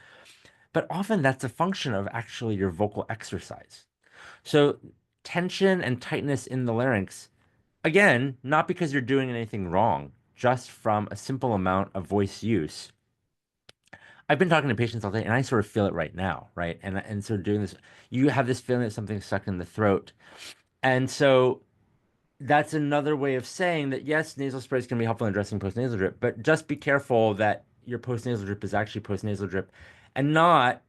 Speaker 3: But often that's a function of actually your vocal exercise. So tension and tightness in the larynx, again, not because you're doing anything wrong, just from a simple amount of voice use. I've been talking to patients all day, and I sort of feel it right now, right? And so doing this, you have this feeling that something's stuck in the throat, and so that's another way of saying that yes, nasal sprays can be helpful in addressing postnasal drip, but just be careful that your postnasal drip is actually postnasal drip, and not,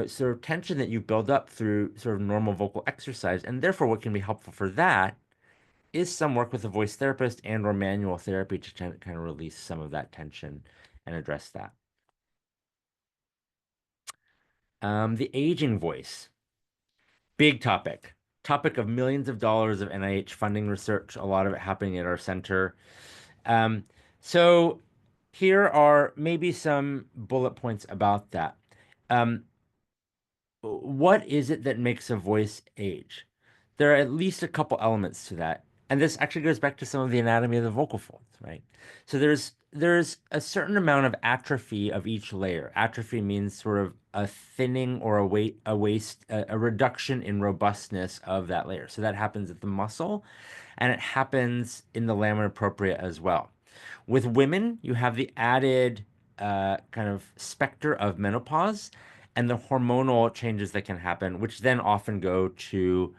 Speaker 3: sort of tension that you build up through sort of normal vocal exercise, and therefore what can be helpful for that is some work with a voice therapist and or manual therapy to kind of release some of that tension and address that. The aging voice, big topic of millions of dollars of NIH funding research, a lot of it happening at our center. Um, so here are maybe some bullet points about that. Um, what is it that makes a voice age? There are at least a couple elements to that. And this actually goes back to some of the anatomy of the vocal folds, right? So there's a certain amount of atrophy of each layer. Atrophy means sort of a thinning or a reduction in robustness of that layer. So that happens at the muscle, and it happens in the lamina propria as well. With women, you have the added kind of specter of menopause and the hormonal changes that can happen, which then often go to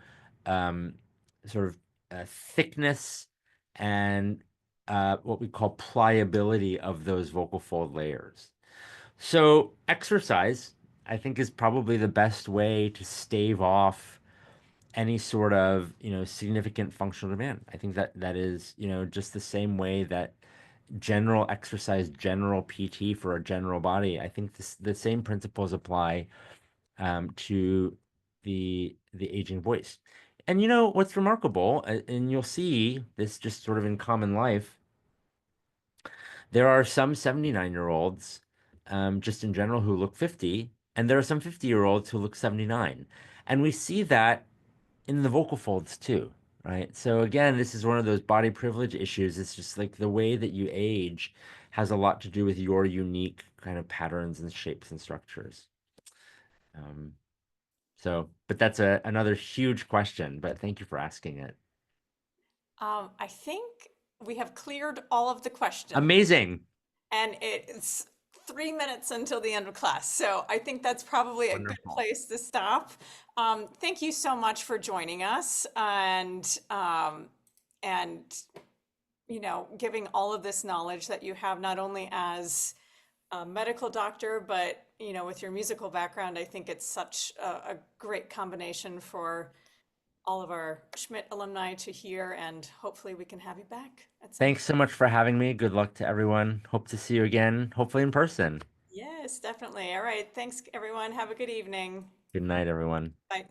Speaker 3: um, sort of thickness and what we call pliability of those vocal fold layers. So exercise, I think, is probably the best way to stave off any sort of, significant functional demand. I think that is, just the same way that general exercise, general PT for a general body. I think the same principles apply to the aging voice. And what's remarkable, and you'll see this just sort of in common life, there are some 79-year-olds, just in general, who look 50, and there are some 50-year-olds who look 79. And we see that in the vocal folds too, right? So again, this is one of those body privilege issues. It's just like the way that you age has a lot to do with your unique kind of patterns and shapes and structures. Um, but that's another huge question, but thank you for asking it.
Speaker 1: I think we have cleared all of the questions.
Speaker 3: Amazing.
Speaker 1: And it's 3 minutes until the end of class. So I think that's probably a good
Speaker 3: Wonderful.
Speaker 1: place to stop. Thank you so much for joining us and giving all of this knowledge that you have not only as a medical doctor, but with your musical background. I think it's such a great combination for all of our Schmidt alumni to hear, and hopefully we can have you back at some
Speaker 3: Thanks so much for having me. Good luck to everyone. Hope to see you again, hopefully in person.
Speaker 1: Yes, definitely. All right. Thanks, everyone. Have a good evening.
Speaker 3: Good night, everyone.
Speaker 1: Bye.